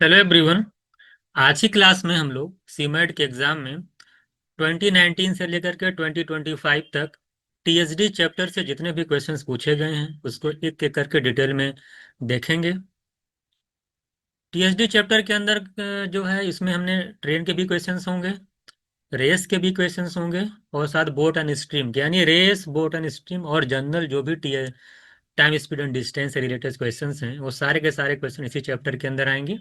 Hello everyone. आज की class में हम लोग सीमेट के एग्जाम में 2019 से लेकर के 2025 तक टीएसडी चैप्टर से जितने भी क्वेश्चंस पूछे गए हैं उसको एक एक करके डिटेल में देखेंगे। टीएसडी चैप्टर के अंदर जो है इसमें हमने ट्रेन के भी क्वेश्चंस होंगे, रेस के भी क्वेश्चंस होंगे और साथ बोट एंड स्ट्रीम के, यानी रेस, बोट एंड स्ट्रीम और जनरल जो भी टाइम स्पीड एंड डिस्टेंस से रिलेटेड क्वेश्चंस हैं वो सारे के सारे क्वेश्चन इसी चैप्टर के अंदर आएंगे।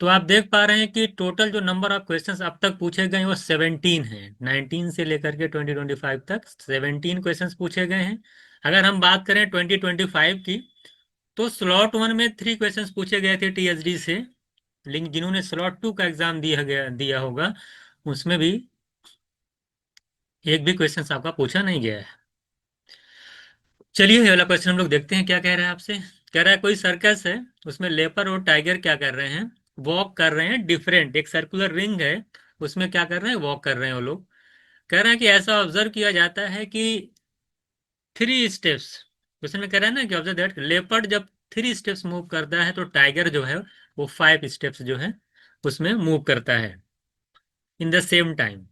तो आप देख पा रहे हैं कि टोटल जो नंबर ऑफ क्वेश्चंस अब तक पूछे गए हैं वो 17 हैं। 19 से लेकर के 2025 तक 17 क्वेश्चंस पूछे गए हैं। अगर हम बात करें 2025 की, तो स्लॉट वन में 3 क्वेश्चंस पूछे गए थे टीएसडी से, लेकिन जिन्होंने स्लॉट टू का एग्जाम दिया होगा उसमें भी एक भी क्वेश्चन आपका पूछा नहीं गया है। चलिए ये वाला क्वेश्चन हम लोग देखते हैं क्या कह रहा है आपसे। कह रहा है कोई सर्कस है, उसमें लेपर और टाइगर क्या कर रहे हैं, वॉक कर रहे हैं डिफरेंट, एक सर्कुलर रिंग है उसमें क्या कर रहे हैं, वॉक कर रहे हैं वो लोग। कह रहे हैं कि ऐसा ऑब्जर्व किया जाता है कि 3 स्टेप्स, क्वेश्चन में कह रहा है ना कि ऑब्जर्व दैट लेपर्ड जब 3 स्टेप्स मूव करता है तो टाइगर जो है वो 5 स्टेप्स जो है उसमें मूव करता है इन द सेम टाइम।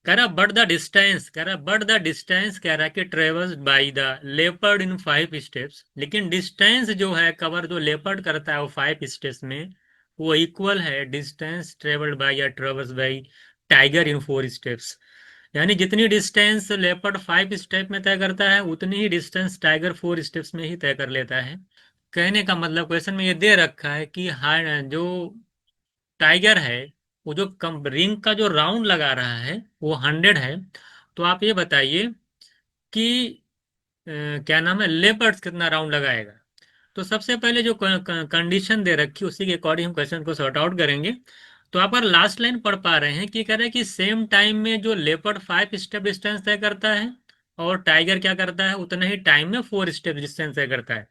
कह रहा बट द डिस्टेंस, कह रहा बट द डिस्टेंस, कह रहा कि travels by the leopard in 5 steps, लेकिन डिस्टेंस जो है कवर जो लेपर्ड करता है वो 5 स्टेप्स में वो इक्वल है डिस्टेंस ट्रेवल्ड बाय या travels by tiger in 4 steps. यानी जितनी डिस्टेंस लेपर्ड 5 स्टेप में तय करता है उतनी ही डिस्टेंस टाइगर 4 स्टेप्स में ही तय कर लेता है। कहने का मतलब क्वेश्चन में ये दे रखा है कि हाँ, जो टाइगर है वो जो कम रिंग का जो राउंड लगा रहा है वो 100 है। तो आप ये बताइए कि क्या नाम है, लेपर्ड्स कितना राउंड लगाएगा। तो सबसे पहले जो कंडीशन दे रखी है उसी के अकॉर्डिंग हम क्वेश्चन को सॉर्ट आउट करेंगे। तो आप अगर लास्ट लाइन पढ़ पा रहे हैं कि कह रहे हैं कि सेम टाइम में जो लेपर्ड 5 स्टेप डिस्टेंस तय करता है और टाइगर क्या करता है उतना ही टाइम में 4 स्टेप डिस्टेंस तय करता है।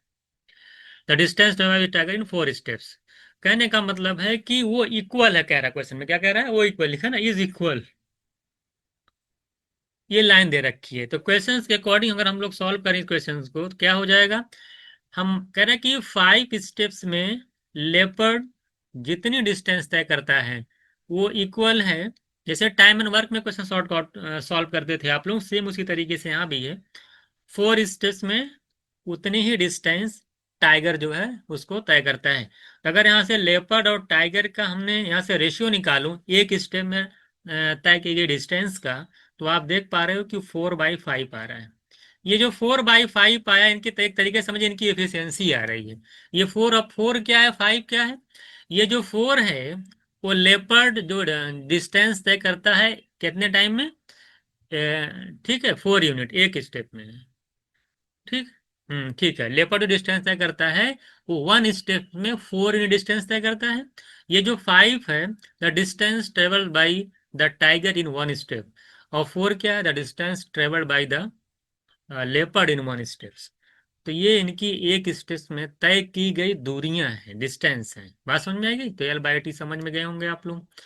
The distance tiger in 4 steps. कहने का मतलब है कि वो इक्वल है, कह रहा है क्वेश्चन में, क्या कह रहा है, वो इक्वल लिखा ना, इज इक्वल, ये लाइन दे रखी है। तो क्वेश्चंस के अकॉर्डिंग अगर हम लोग सॉल्व करें क्वेश्चंस को तो क्या हो जाएगा। हम कह रहे हैं कि 5 स्टेप्स में लेपर्ड जितनी डिस्टेंस तय करता है वो इक्वल है। जैसे टाइम एंड वर्क में क्वेश्चन शॉर्ट सॉल्व करते थे आप लोग, सेम उसी तरीके से यहाँ भी है। 4 स्टेप्स में उतनी ही डिस्टेंस टाइगर जो है उसको तय करता है। तो अगर यहाँ से लेपर्ड और टाइगर का हमने यहाँ से रेशियो निकालूं एक स्टेप में तय की गई डिस्टेंस का, तो आप देख पा रहे हो कि 4/5 आ रहा है। ये जो 4/5 आया, इनकी एक तरीके से समझिए इनकी एफिशिएंसी आ रही है। ये 4, अब 4 क्या है, 5 क्या है। ये जो 4 है वो लेपर्ड जो डिस्टेंस तय करता है कितने टाइम में, ठीक है, 4 यूनिट एक स्टेप में। ठीक, ठीक है, लेपर्ड डिस्टेंस तय करता है वो 1 स्टेप में 4 यूनिट डिस्टेंस तय करता है। ये जो 5 है, the distance travelled by the tiger in 1 step, और 4 क्या है, the distance travelled by the leopard in 1 steps. तो ये इनकी एक स्टेप में तय की गई दूरियां हैं, डिस्टेंस हैं। बात समझ में आएगी, तो L/T समझ में गए होंगे आप लोग।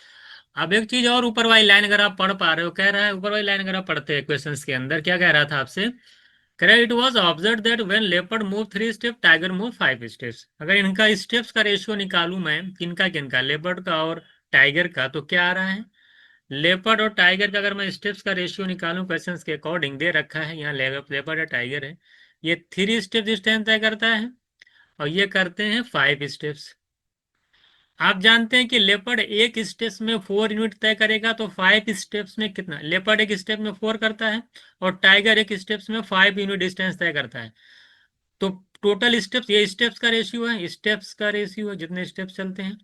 अब एक चीज और, ऊपर वाली लाइन अगर आप पढ़ पा रहे हो, कह रहा है ऊपर वाली लाइन अगर आप पढ़ते हैं क्वेश्चंस के अंदर क्या कह रहा था आपसे, कह रहा है it was observe that when leopard move 3 step tiger move 5 steps. अगर इनका स्टेप्स का रेशियो निकालूं मैं, किनका किनका, लेपर्ड का और टाइगर का, तो क्या आ रहा है, लेपर्ड और टाइगर का अगर मैं स्टेप्स का रेशियो निकालूं क्वेश्चन के अकॉर्डिंग दे रखा है, यहाँ लेपर्ड और टाइगर है, ये 3 स्टेप डिस्टेंस तय करता है और ये करते हैं 5 स्टेप्स। आप जानते हैं कि लेपर्ड एक स्टेप्स में 4 यूनिट तय करेगा, तो 5 स्टेप्स में कितना, लेपर्ड एक स्टेप में 4 करता है और टाइगर एक स्टेप्स में 5 यूनिट डिस्टेंस तय करता है। तो टोटल स्टेप्स, ये स्टेप्स का रेशियो है, स्टेप्स का रेशियो है जितने स्टेप्स चलते हैं।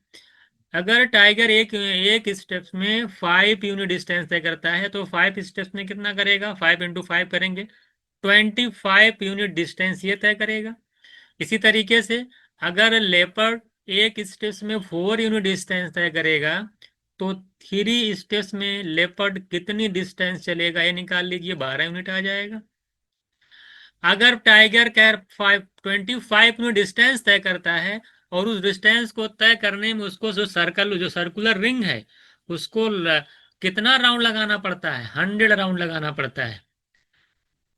अगर टाइगर एक एक स्टेप्स में 5 यूनिट डिस्टेंस तय करता है तो 5 स्टेप्स में कितना करेगा, 5 × 5 करेंगे, 25 यूनिट डिस्टेंस ये तय करेगा। इसी तरीके से अगर लेपर्ड एक स्टेप्स में 4 यूनिट डिस्टेंस तय करेगा तो 3 स्टेप्स में लेपर्ड कितनी डिस्टेंस चलेगा ये निकाल लीजिए, 12 यूनिट आ जाएगा। अगर टाइगर कैर 25 यूनिट डिस्टेंस तय करता है और उस डिस्टेंस को तय करने में उसको जो सर्कुलर रिंग है उसको कितना राउंड लगाना पड़ता है, 100 राउंड लगाना पड़ता है।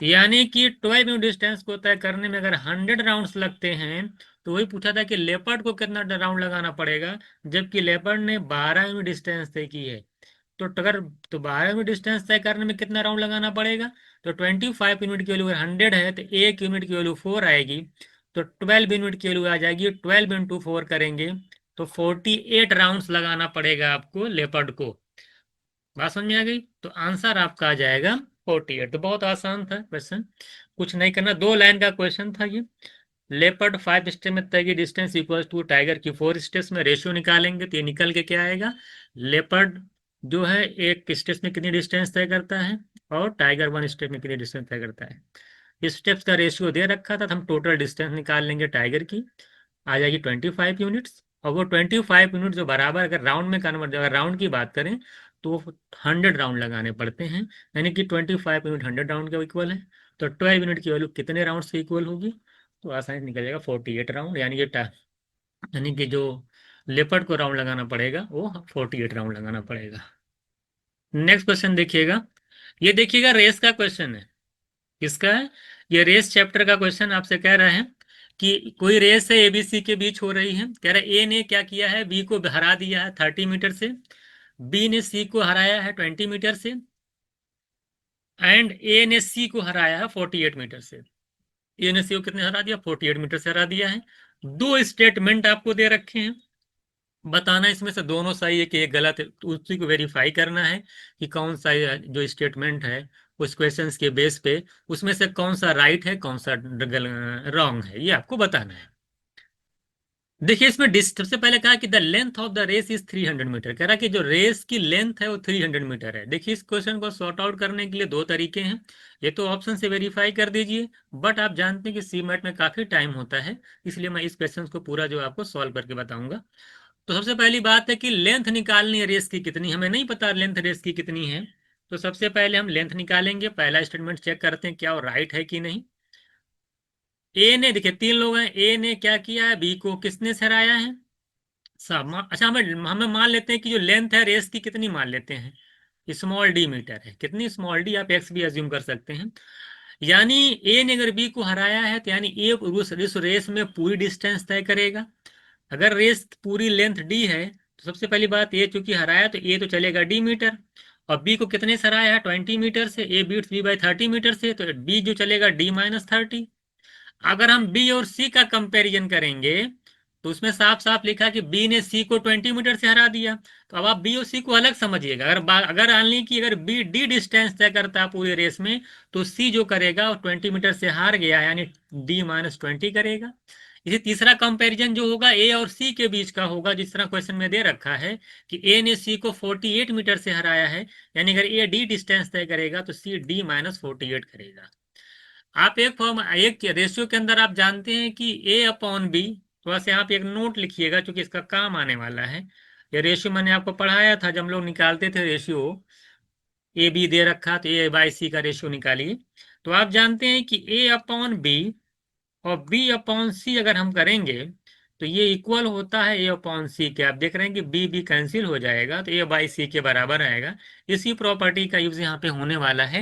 यानी कि 12 यूनिट डिस्टेंस को तय करने में अगर 100 राउंड्स लगते हैं तो वही पूछा था कि लेपर्ड को कितना राउंड लगाना पड़ेगा, जबकि लेपर्ड ने 12 यूनिट डिस्टेंस तय की है। तो अगर तो 12 यूनिट डिस्टेंस तय करने में कितना राउंड लगाना पड़ेगा, तो 25 यूनिट की वैल्यू अगर 100 है तो 1 यूनिट की वैल्यू 4 आएगी, तो 12 यूनिट की वैल्यू आ जाएगी, 12 इंटू 4 करेंगे तो 48 राउंड्स लगाना पड़ेगा आपको लेपर्ड को। बात समझ में आ गई? तो आंसर आपका आ जाएगा 48। तो बहुत आसान था क्वेश्चन, कुछ नहीं करना, 2 लाइन का क्वेश्चन था ये। लेपर्ड 5 स्टेप में तय की डिस्टेंस इक्वल टू टाइगर की 4 स्टेप्स में, रेशियो निकालेंगे तो ये निकल के क्या आएगा, लेपर्ड जो है एक स्टेप में कितनी डिस्टेंस तय करता है और टाइगर 1 स्टेप में कितनी डिस्टेंस तय करता है। स्टेप्स का रेशियो दे रखा था तो हम टोटल डिस्टेंस निकाल लेंगे टाइगर की, आ जाएगी 25 यूनिट्स। और वो 25 यूनिट जो बराबर, अगर राउंड में कन्वर्ट, अगर राउंड की बात करें तो 100 राउंड लगाने पड़ते हैं, यानी कि 25 यूनिट 100 राउंड के इक्वल है। तो 12 यूनिट की वैल्यू कितने राउंड से इक्वल होगी, तो आसानी से निकल जाएगा 48 राउंड, यानी कि जो लेपर्ड को राउंड लगाना पड़ेगा वो 48 राउंड लगाना पड़ेगा। नेक्स्ट क्वेश्चन देखिएगा, ये देखिएगा रेस का क्वेश्चन है। किसका है, ये रेस चैप्टर का क्वेश्चन आपसे कह रहे हैं कि कोई रेस है एबीसी के बीच हो रही है, कह रहे ए ने क्या किया है, बी को हरा दिया है 30 मीटर से, बी ने सी को हराया है 20 मीटर से, एंड ए ने सी को हराया है 48 मीटर से। ए ने सी को कितने हरा दिया, 48 मीटर से हरा दिया है। दो स्टेटमेंट आपको दे रखे हैं, बताना इसमें से दोनों सही है कि एक गलत है, तो उसी को वेरीफाई करना है कि कौन सा जो स्टेटमेंट है उस क्वेश्चंस के बेस पे उसमें से कौन सा राइट है कौन सा रॉन्ग है, ये आपको बताना है। देखिए इसमें सबसे पहले कहा कि the length of the race is 300 metre, कह रहा कि जो रेस की लेंथ है वो 300 मीटर है। देखिए इस क्वेश्चन को सॉर्ट आउट करने के लिए दो तरीके हैं, ये तो ऑप्शन से वेरीफाई कर दीजिए, बट आप जानते हैं कि सी मैट में काफी टाइम होता है, इसलिए मैं इस क्वेश्चन को पूरा जो आपको सॉल्व करके बताऊंगा। तो सबसे पहली बात है कि लेंथ निकालनी है रेस की कितनी, हमें नहीं पता लेंथ रेस की कितनी है, तो सबसे पहले हम लेंथ निकालेंगे। पहला स्टेटमेंट चेक करते हैं क्या वो राइट है कि नहीं। ए ने, देखिए 3 लोग हैं, ए ने क्या किया है, बी को किसने हराया है, सब अच्छा हमें हमें मान लेते हैं कि जो लेंथ है रेस की कितनी मान लेते हैं, स्मॉल डी मीटर है। कितनी स्मॉल डी, आप एक्स भी अज्यूम कर सकते हैं। यानी ए ने अगर बी को हराया है तो यानी ए उस रेस में पूरी डिस्टेंस तय करेगा। अगर रेस पूरी लेंथ डी है तो सबसे पहली बात, ए चूंकि हराया तो ए तो चलेगा डी मीटर, और बी को कितने से हराया है 20 मीटर से, A beats B by 30 metre से, तो बी जो चलेगा D-30। अगर हम बी और सी का कंपैरिजन करेंगे तो उसमें साफ साफ लिखा कि बी ने सी को 20 मीटर से हरा दिया। तो अब आप बी और सी को अलग समझिएगा, अगर मान ली कि अगर बी डी डिस्टेंस तय करता है पूरे रेस में, तो सी जो करेगा वो 20 मीटर से हार गया, यानी D-20 करेगा। इसी तीसरा कंपैरिजन जो होगा ए और सी के बीच का होगा, जिस तरह क्वेश्चन में दे रखा है कि ए ने सी को 48 मीटर से हराया है, यानी अगर ए डी डिस्टेंस तय करेगा तो सी D-48 करेगा। आप एक रेशियो के अंदर आप जानते हैं कि ए अपॉन बी, थोड़ा सा यहाँ पे एक नोट लिखिएगा क्योंकि इसका काम आने वाला है। ये रेशियो मैंने आपको पढ़ाया था जब हम लोग निकालते थे रेशियो, ए बी दे रखा तो ए बाई सी का रेशियो निकालिए। तो आप जानते हैं कि ए अपॉन बी और बी अपॉन सी अगर हम करेंगे तो ये इक्वल होता है ए अपॉन सी के। आप देख रहे हैं कि बी बी कैंसिल हो जाएगा तो ए बाई सी के बराबर आएगा। इसी प्रॉपर्टी का यूज यहाँ पे होने वाला है,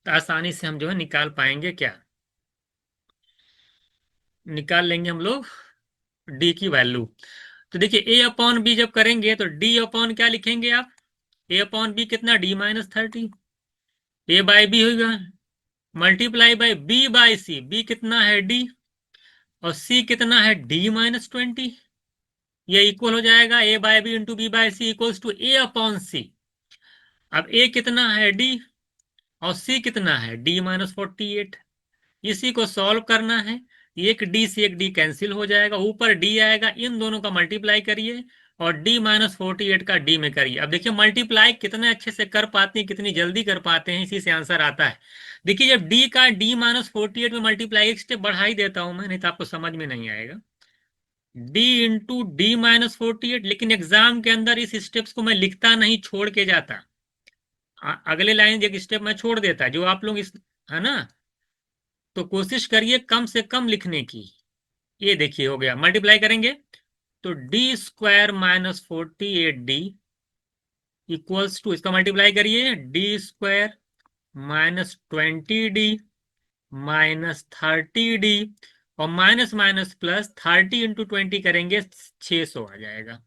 तो आसानी से हम जो है निकाल पाएंगे, क्या निकाल लेंगे हम लोग डी की वैल्यू। तो देखिए ए अपॉन बी जब करेंगे तो डी अपॉन क्या लिखेंगे आप, ए अपॉन बी कितना D-30, ए बाई बी होगा multiply by B by C, B कितना है डी और सी कितना है D-20, ये इक्वल हो जाएगा a by b into b by c equals to a upon c. अब ए कितना है डी और सी कितना है D-48, इसी को सॉल्व करना है। एक डी से एक डी कैंसिल हो जाएगा, ऊपर डी आएगा, इन दोनों का मल्टीप्लाई करिए और D-48 का डी में करिए। अब देखिए मल्टीप्लाई कितने अच्छे से कर पाते हैं, कितनी जल्दी कर पाते हैं, इसी से आंसर आता है। देखिए जब डी का D-48 में मल्टीप्लाई एक स्टेप बढ़ा ही देता हूं मैं, नहीं तो आपको समझ में नहीं आएगा, डी इंटू D-48। लेकिन एग्जाम के अंदर इस स्टेप्स को मैं लिखता नहीं, छोड़ के जाता, अगले लाइन एक स्टेप मैं छोड़ देता, जो आप लोग इस, है ना, तो कोशिश करिए कम से कम लिखने की। ये देखिए हो गया, मल्टीप्लाई करेंगे तो D² - 48D इक्वल्स टू, इसका मल्टीप्लाई करिए D² - 20D - 30D और माइनस माइनस प्लस 30 × 20 करेंगे 600 आ जाएगा।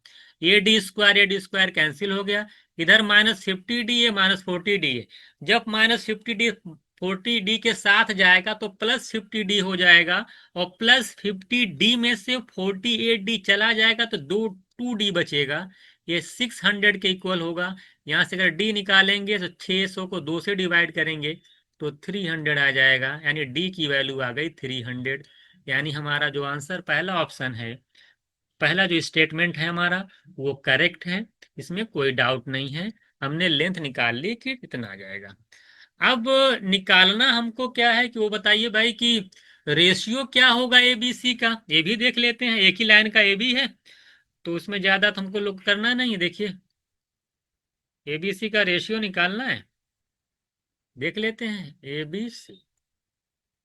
ए डी स्क्वायर कैंसिल हो गया। इधर -50d है -40d है। जब -50d के साथ जाएगा तो +50d हो जाएगा, और +50d में से 48d चला जाएगा तो 2d बचेगा। ये 600 के इक्वल होगा। यहां से अगर डी निकालेंगे तो 600 को 2 से डिवाइड करेंगे तो 300 आ जाएगा, यानी डी की वैल्यू आ गई 300। यानी हमारा जो आंसर पहला ऑप्शन है, पहला जो स्टेटमेंट है हमारा, वो करेक्ट है, इसमें कोई डाउट नहीं है। हमने लेंथ निकाल ली कि इतना आ जाएगा। अब निकालना हमको क्या है कि वो बताइए भाई कि रेशियो क्या होगा ए बी सी का, ये भी देख लेते हैं। एक ही लाइन का ए बी है तो उसमें ज्यादा तो हमको लोग करना नहीं है। देखिए ए बी सी का रेशियो निकालना है, देख लेते हैं ए बी सी।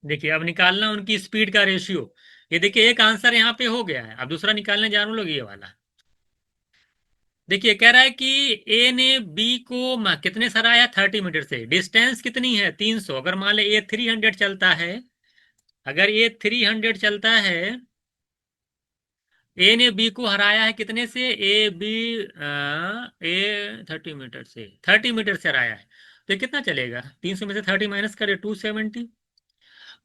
देखिए अब निकालना उनकी स्पीड का रेशियो। ये देखिए एक आंसर यहाँ पे हो गया है, अब दूसरा निकालने जा रहे लोग ये वाला। देखिए कह रहा है कि ए ने बी को कितने से हराया, 30 मीटर से। डिस्टेंस कितनी है, 300। अगर मान ले ए 300 चलता है, अगर ए 300 चलता है, ए ने बी को हराया है कितने से, ए बी ए 30 मीटर से, 30 मीटर से हराया है, तो ये कितना चलेगा, 300 में से 30 माइनस करे 270।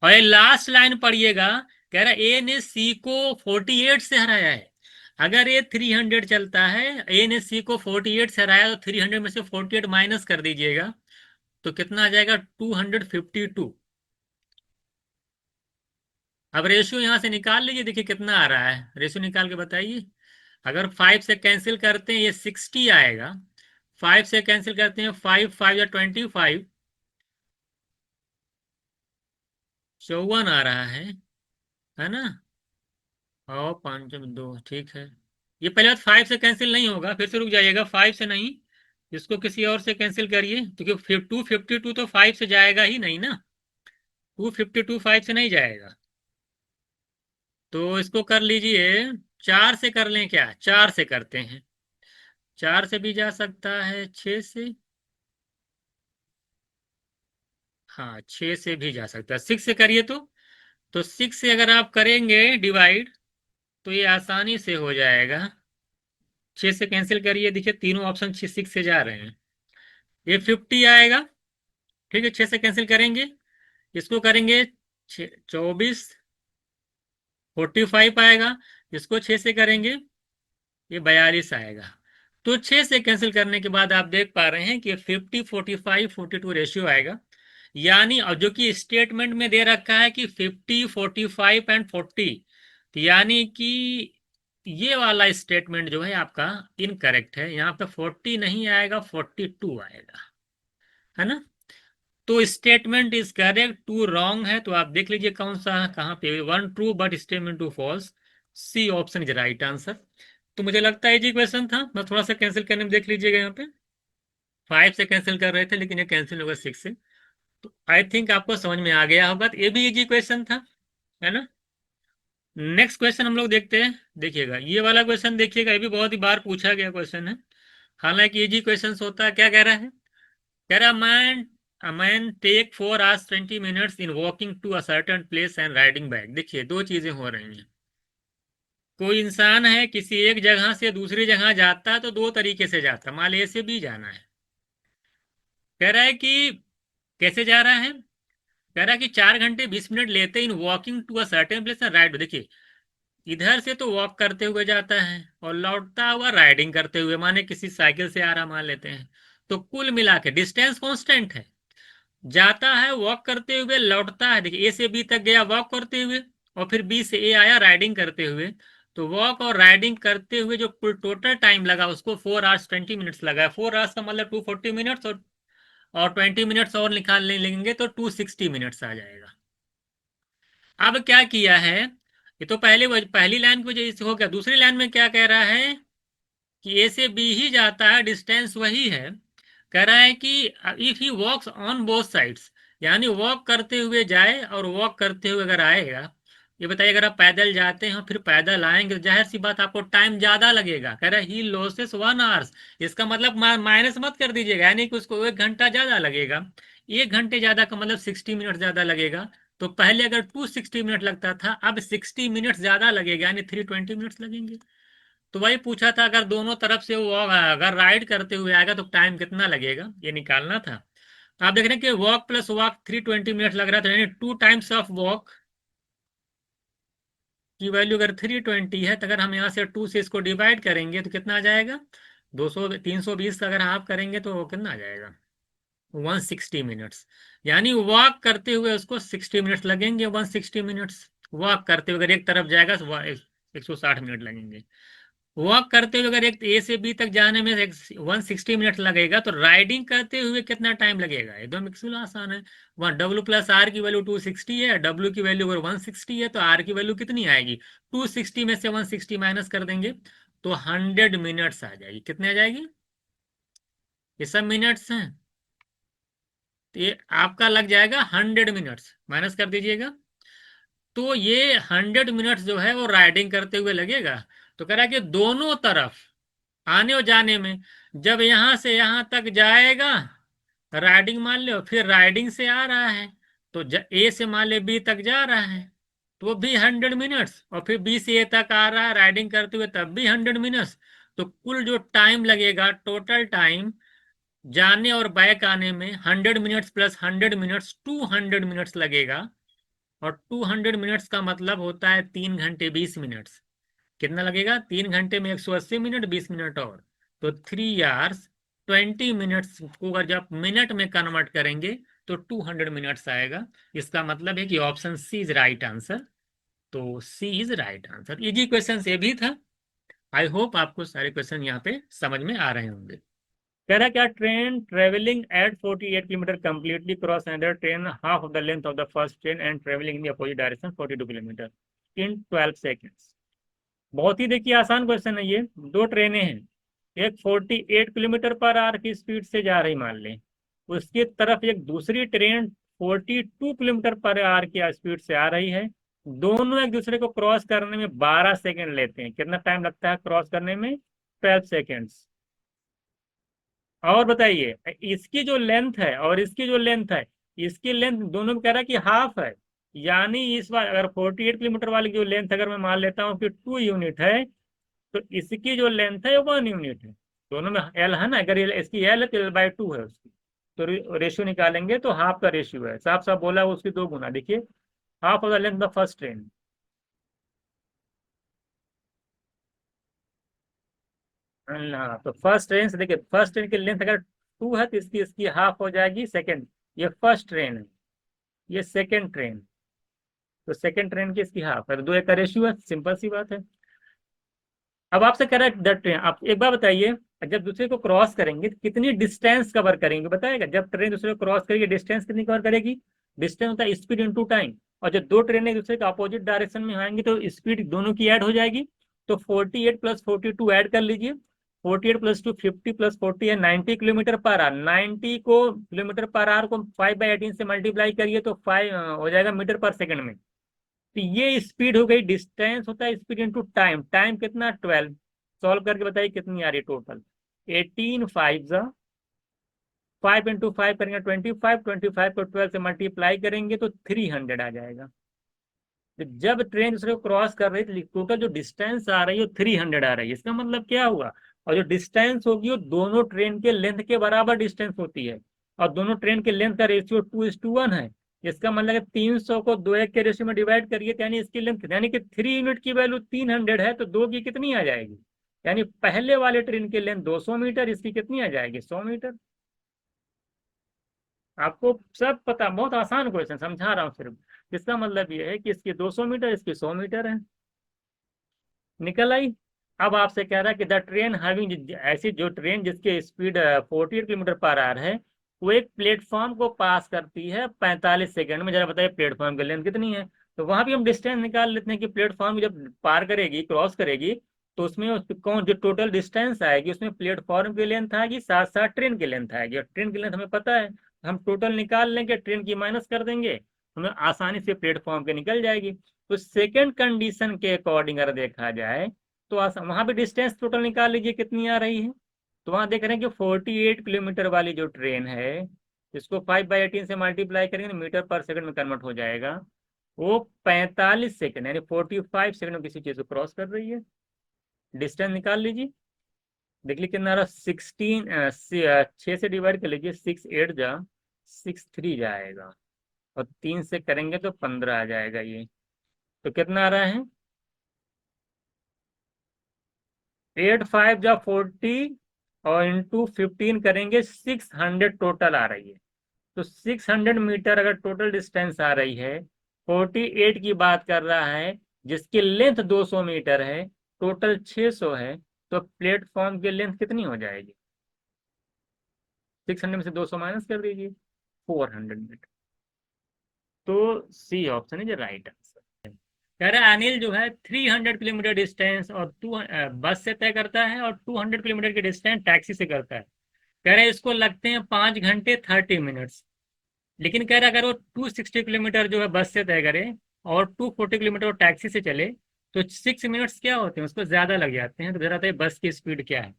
और ये लास्ट लाइन पढ़िएगा, कह रहा है ए ने सी को 48 से हराया है। अगर ये 300 चलता है, ए ने सी को 48 से हराया, तो 300 में से 48 माइनस कर दीजिएगा तो कितना आ जाएगा, 252। अब रेशियो यहां से निकाल लीजिए, देखिए कितना आ रहा है, रेशियो निकाल के बताइए। अगर 5 से कैंसिल करते हैं ये 60 आएगा। 5 से कैंसिल करते हैं, 5 5 या 25, 54 आ रहा है ना। और 5 में 2, ठीक है। ये पहले बात 5 से कैंसिल नहीं होगा, फिर से रुक जाइएगा, 5 से नहीं, इसको किसी और से कैंसिल करिए, क्योंकि 252 तो 5 से जाएगा ही नहीं ना। 252 5 से नहीं जाएगा, तो इसको कर लीजिए, 4 से कर लें क्या, 4 से करते हैं। 4 से भी जा सकता है, 6 से, हाँ 6 से भी जा सकता है, 6 से करिए तो 6 से अगर आप करेंगे डिवाइड तो ये आसानी से हो जाएगा। 6 से कैंसिल करिए, देखिए तीनों ऑप्शन 6 से जा रहे हैं, ये 50 आएगा। ठीक है, 6 से कैंसिल करेंगे, इसको करेंगे 24, 45 आएगा। इसको 6 से करेंगे, ये 42 आएगा। तो 6 से कैंसिल करने के बाद आप देख पा रहे हैं कि 50 45 42 रेशियो आएगा। यानी और जो कि स्टेटमेंट में दे रखा है कि 50 45 एंड 40, तो यानी कि ये वाला स्टेटमेंट जो है आपका इनकरेक्ट है। यहाँ पे 40 नहीं आएगा, 42 आएगा, है ना। तो statement is correct, two wrong है, तो आप देख लीजिए कौन सा कहाँ पे, 1 true but statement 2 false. C option is right answer. तो मुझे लगता है जी क्वेश्चन था, मैं थोड़ा सा कैंसिल करने में देख लीजिएगा, यहाँ पे 5 से कैंसिल कर रहे थे लेकिन ये कैंसिल होगा 6 से। तो आई थिंक आपको समझ में आ गया होगा, तो ये भी इजी क्वेश्चन था, है ना। नेक्स्ट क्वेश्चन हम लोग देखते हैं। देखिएगा ये वाला क्वेश्चन, देखिएगा ये भी बहुत ही बार पूछा गया क्वेश्चन है, हालांकि इजी क्वेश्चन होता है। क्या कह रहा है, कह रहा man, a man take 4 hours 20 minutes in walking to a certain place and riding back। देखिए दो चीजें हो रही हैं। कोई इंसान है किसी एक जगह से दूसरी जगह जाता है तो दो तरीके से जाता है, मान ली ए से बी जाना है। कह रहा है कि कैसे जा रहा है, कह रहा है कि 4 घंटे 20 मिनट लेते in walking to a certain place and ride. देखिए इधर से तो वॉक करते हुए जाता है और लौटता हुआ राइडिंग करते हुए, माने किसी साइकिल से आ रहा मान लेते हैं, तो कुल मिला के डिस्टेंस कांस्टेंट है। जाता है वॉक करते हुए, लौटता है, देखिए ए से बी तक गया वॉक करते हुए, और फिर बी से ए आया राइडिंग करते हुए। तो वॉक और राइडिंग करते हुए जो कुल टोटल टाइम लगा उसको 4 hours 20 minutes लगा है। 4 hours का मतलब 240 मिनट्स, और 20 मिनट्स और निकाल लेंगे तो 260 मिनट्स आ जाएगा। अब क्या किया है, ये तो पहली लाइन की वजह से हो गया। दूसरी लाइन में क्या कह रहा है कि ए से बी ही जाता है, डिस्टेंस वही है। कह रहा है कि if he walks on both sides, यानी वॉक करते हुए जाए और वॉक करते हुए अगर आएगा। ये बताइए अगर आप पैदल जाते हैं फिर पैदल आएंगे तो जाहिर सी बात आपको टाइम ज्यादा लगेगा। कह रहा है ही लॉसेस 1 hours, इसका मतलब माइनस मत कर दीजिएगा, यानी कि उसको 1 घंटा ज्यादा लगेगा। 1 घंटे ज्यादा का मतलब 60 मिनट ज्यादा लगेगा। तो पहले अगर 260 मिनट लगता था, अब 60 मिनट ज्यादा लगेगा, यानी 320 मिनट्स लगेंगे। तो वही पूछा था, अगर दोनों तरफ से वो अगर राइड करते हुए आएगा तो टाइम कितना लगेगा, ये निकालना था। तो आप देख रहे हैं कि वॉक प्लस वॉक 320 मिनट लग रहा था, यानी 2 टाइम्स ऑफ वॉक की वैल्यू अगर 320 है, तो अगर हम यहाँ से 2 से इसको डिवाइड करेंगे तो कितना आ जाएगा, 200, 320 अगर हाफ करेंगे तो कितना आ जाएगा, 160 मिनट्स। यानी वॉक करते हुए उसको 60 मिनट्स लगेंगे, 160 मिनट्स वॉक करते हुए अगर एक तरफ जाएगा तो 160 मिनट लगेंगे। वॉक करते हुए अगर एक ए से बी तक जाने में 160 मिनट लगेगा, तो राइडिंग करते हुए कितना टाइम लगेगा, एकदम बिल्कुल आसान है। वहाँ डब्ल्यू प्लस आर की वैल्यू 260 है, डब्ल्यू की वैल्यू अगर 160 है तो आर की वैल्यू कितनी आएगी, 260 में से 160 माइनस कर देंगे तो 100 मिनट्स आ जाएगी। कितने आ जाएगी, ये सब मिनट्स हैं, तो ये आपका लग जाएगा 100 मिनट्स, माइनस कर दीजिएगा। तो ये 100 मिनट्स जो है वो राइडिंग करते हुए लगेगा। तो कह रहा है कि दोनों तरफ आने और जाने में, जब यहां से यहां तक जाएगा राइडिंग मान लो, फिर राइडिंग से आ रहा है तो ए से मान ले बी तक जा रहा है तो वो भी 100 मिनट्स, और फिर बी से ए तक आ रहा है राइडिंग करते हुए तब भी 100 मिनट्स। तो कुल जो टाइम लगेगा, टोटल टाइम जाने और बैक आने में 100 मिनट्स प्लस 100 मिनट्स 200 मिनट्स लगेगा। और 200 मिनट्स का मतलब होता है 3 घंटे 20 मिनट्स। कितना लगेगा, 3 घंटे में 180 मिनट, 20 मिनट और, तो 3 आवर्स 20 मिनट्स को अगर जब मिनट में कन्वर्ट करेंगे तो 200 मिनट्स आएगा। इसका मतलब है कि option C is right answer. तो c is right answer. Easy question ये भी था। आई होप आपको सारे क्वेश्चन यहाँ पे समझ में आ रहे होंगे। कह रहा क्या, train travelling at 48 kilometre completely cross another train half of the length of the first train and travelling in the opposite direction 42 kilometre in 12 seconds. बहुत ही देखिए आसान क्वेश्चन है ये। दो ट्रेनें हैं, एक 48 किलोमीटर पर आवर की स्पीड से जा रही मान लें, उसकी तरफ एक दूसरी ट्रेन 42 किलोमीटर पर आवर की स्पीड से आ रही है। दोनों एक दूसरे को क्रॉस करने में 12 सेकेंड लेते हैं। कितना टाइम लगता है क्रॉस करने में, 12 सेकेंड्स। और बताइए, इसकी जो लेंथ है और इसकी जो लेंथ है, इसकी लेंथ दोनों में कह रहा है कि हाफ है। यानी इस बार अगर 48 किलोमीटर वाली जो लेंथ अगर मैं मान लेता हूँ कि 2 यूनिट है, तो इसकी जो लेंथ है वो 1 यूनिट है। दोनों में एल है ना, अगर इसकी एल है तो L/2 है उसकी। तो रेशियो निकालेंगे तो हाफ का रेशियो है, साफ साफ बोला उसकी 2 गुना। देखिए, half of the length of first train. हाँ, तो फर्स्ट ट्रेन से देखिए, फर्स्ट ट्रेन की लेंथ अगर 2 है तो इसकी इसकी हाफ हो जाएगी सेकेंड। ये फर्स्ट ट्रेन है, ये सेकेंड ट्रेन, तो सेकेंड ट्रेन की इसकी हाफ है, तो 2 1 का रेशियो है, सिंपल सी बात है। अब आपसे कह रहा है द ट्रेन, आप एक बार बताइए, जब दूसरे को क्रॉस करेंगे तो कितनी डिस्टेंस कवर करेंगे, बताएगा। जब ट्रेन दूसरे को क्रॉस करेगी डिस्टेंस कितनी कवर करेगी, डिस्टेंस होता है स्पीड इनटू टाइम। और जब दो ट्रेनें एक दूसरे के अपोजिट डायरेक्शन में आएंगी तो स्पीड दोनों की ऐड हो जाएगी। तो 48 प्लस 42 ऐड कर लीजिए। 48 प्लस 2 50 प्लस 40 है 90 किलोमीटर पर आवर। 90 को किलोमीटर पर आवर को 5/18 से मल्टीप्लाई करिए तो 5 हो जाएगा मीटर पर सेकंड में। तो ये स्पीड हो गई, डिस्टेंस होता है स्पीड इनटू टाइम। टाइम कितना, 12। सॉल्व करके बताइए कितनी आ रही है टोटल। 18 5 जा 5 × 5 करेंगे 25, 25 को 12 से मल्टीप्लाई करेंगे तो 300 आ जाएगा। तो जब ट्रेन दूसरे को क्रॉस कर रही है तो टोटल जो डिस्टेंस आ रही है वो 300 आ रही है। इसका मतलब क्या हुआ, और जो डिस्टेंस होगी वो दोनों ट्रेन के लेंथ के बराबर डिस्टेंस होती है। और दोनों ट्रेन के लेंथ का रेशियो 2:1 है। इसका मतलब है 300 को 2 1 के रेशियो में डिवाइड करिए तो यानी इसकी लेंथ, यानी कि 3 यूनिट की वैल्यू 300 है तो 2 की कितनी आ जाएगी, यानी पहले वाले ट्रेन की लेंथ 200 मीटर, इसकी कितनी आ जाएगी, 100 मीटर। आपको सब पता, बहुत आसान क्वेश्चन समझा रहा हूँ सिर्फ। इसका मतलब ये है कि इसकी 200 मीटर, इसकी 100 मीटर है। निकल आई। अब आपसे कह रहा है कि द ट्रेन हैविंग, ऐसी जो ट्रेन जिसकी स्पीड 48 किलोमीटर पर आवर है, वो एक प्लेटफॉर्म को पास करती है 45 सेकंड में। जरा बताइए प्लेटफॉर्म की लेंथ कितनी है। तो वहां भी हम डिस्टेंस निकाल लेते हैं कि प्लेटफॉर्म जब पार करेगी, क्रॉस करेगी, तो उसमें कौन जो टोटल डिस्टेंस आएगी उसमें प्लेटफॉर्म की लेंथ आएगी, साथ साथ ट्रेन की लेंथ आएगी। और ट्रेन की लेंथ हमें पता है, हम टोटल निकाल लेंगे, ट्रेन की माइनस कर देंगे, हमें आसानी से प्लेटफॉर्म की निकल जाएगी। तो सेकेंड कंडीशन के अकॉर्डिंग अगर देखा जाए तो वहां पे डिस्टेंस टोटल निकाल लीजिए कितनी आ रही है। तो वहां देख रहे हैं कि 48 किलोमीटर वाली जो ट्रेन है इसको 5/18 से मल्टीप्लाई करेंगे तो मीटर पर सेकंड में कन्वर्ट हो जाएगा। वो 45 सेकंड यानी 45 सेकंड में किसी चीज को क्रॉस कर रही है। डिस्टेंस निकाल लीजिए, देख लीजिए कितना आ रहा, 6 से डिवाइड कर लीजिए, 6 8 जा 6 3 जाएगा, और 3 से करेंगे तो 15 आ जाएगा ये। तो कितना आ रहा है, 8 5 जा 40, और इंटू 15 करेंगे 600 टोटल आ रही है। तो 600 मीटर अगर टोटल डिस्टेंस आ रही है, 48 की बात कर रहा है, जिसकी लेंथ 200 मीटर है, टोटल 600 है, तो प्लेटफॉर्म की लेंथ कितनी हो जाएगी, 600 में से 200 माइनस कर दीजिए, 400 मीटर। तो सी ऑप्शन है जो राइट आंसर। कह रहा है अनिल जो है 300 किलोमीटर डिस्टेंस और बस से तय करता है, और 200 किलोमीटर की डिस्टेंस टैक्सी से करता है। कह रहा है इसको लगते हैं 5 घंटे 30 मिनट्स। लेकिन कह रहा है अगर वो 260 किलोमीटर जो है बस से तय करे और 240 किलोमीटर टैक्सी से चले, तो 6 मिनट्स क्या होते हैं, उसको ज्यादा लग जाते हैं। तो जरा बताइए बस की स्पीड क्या है।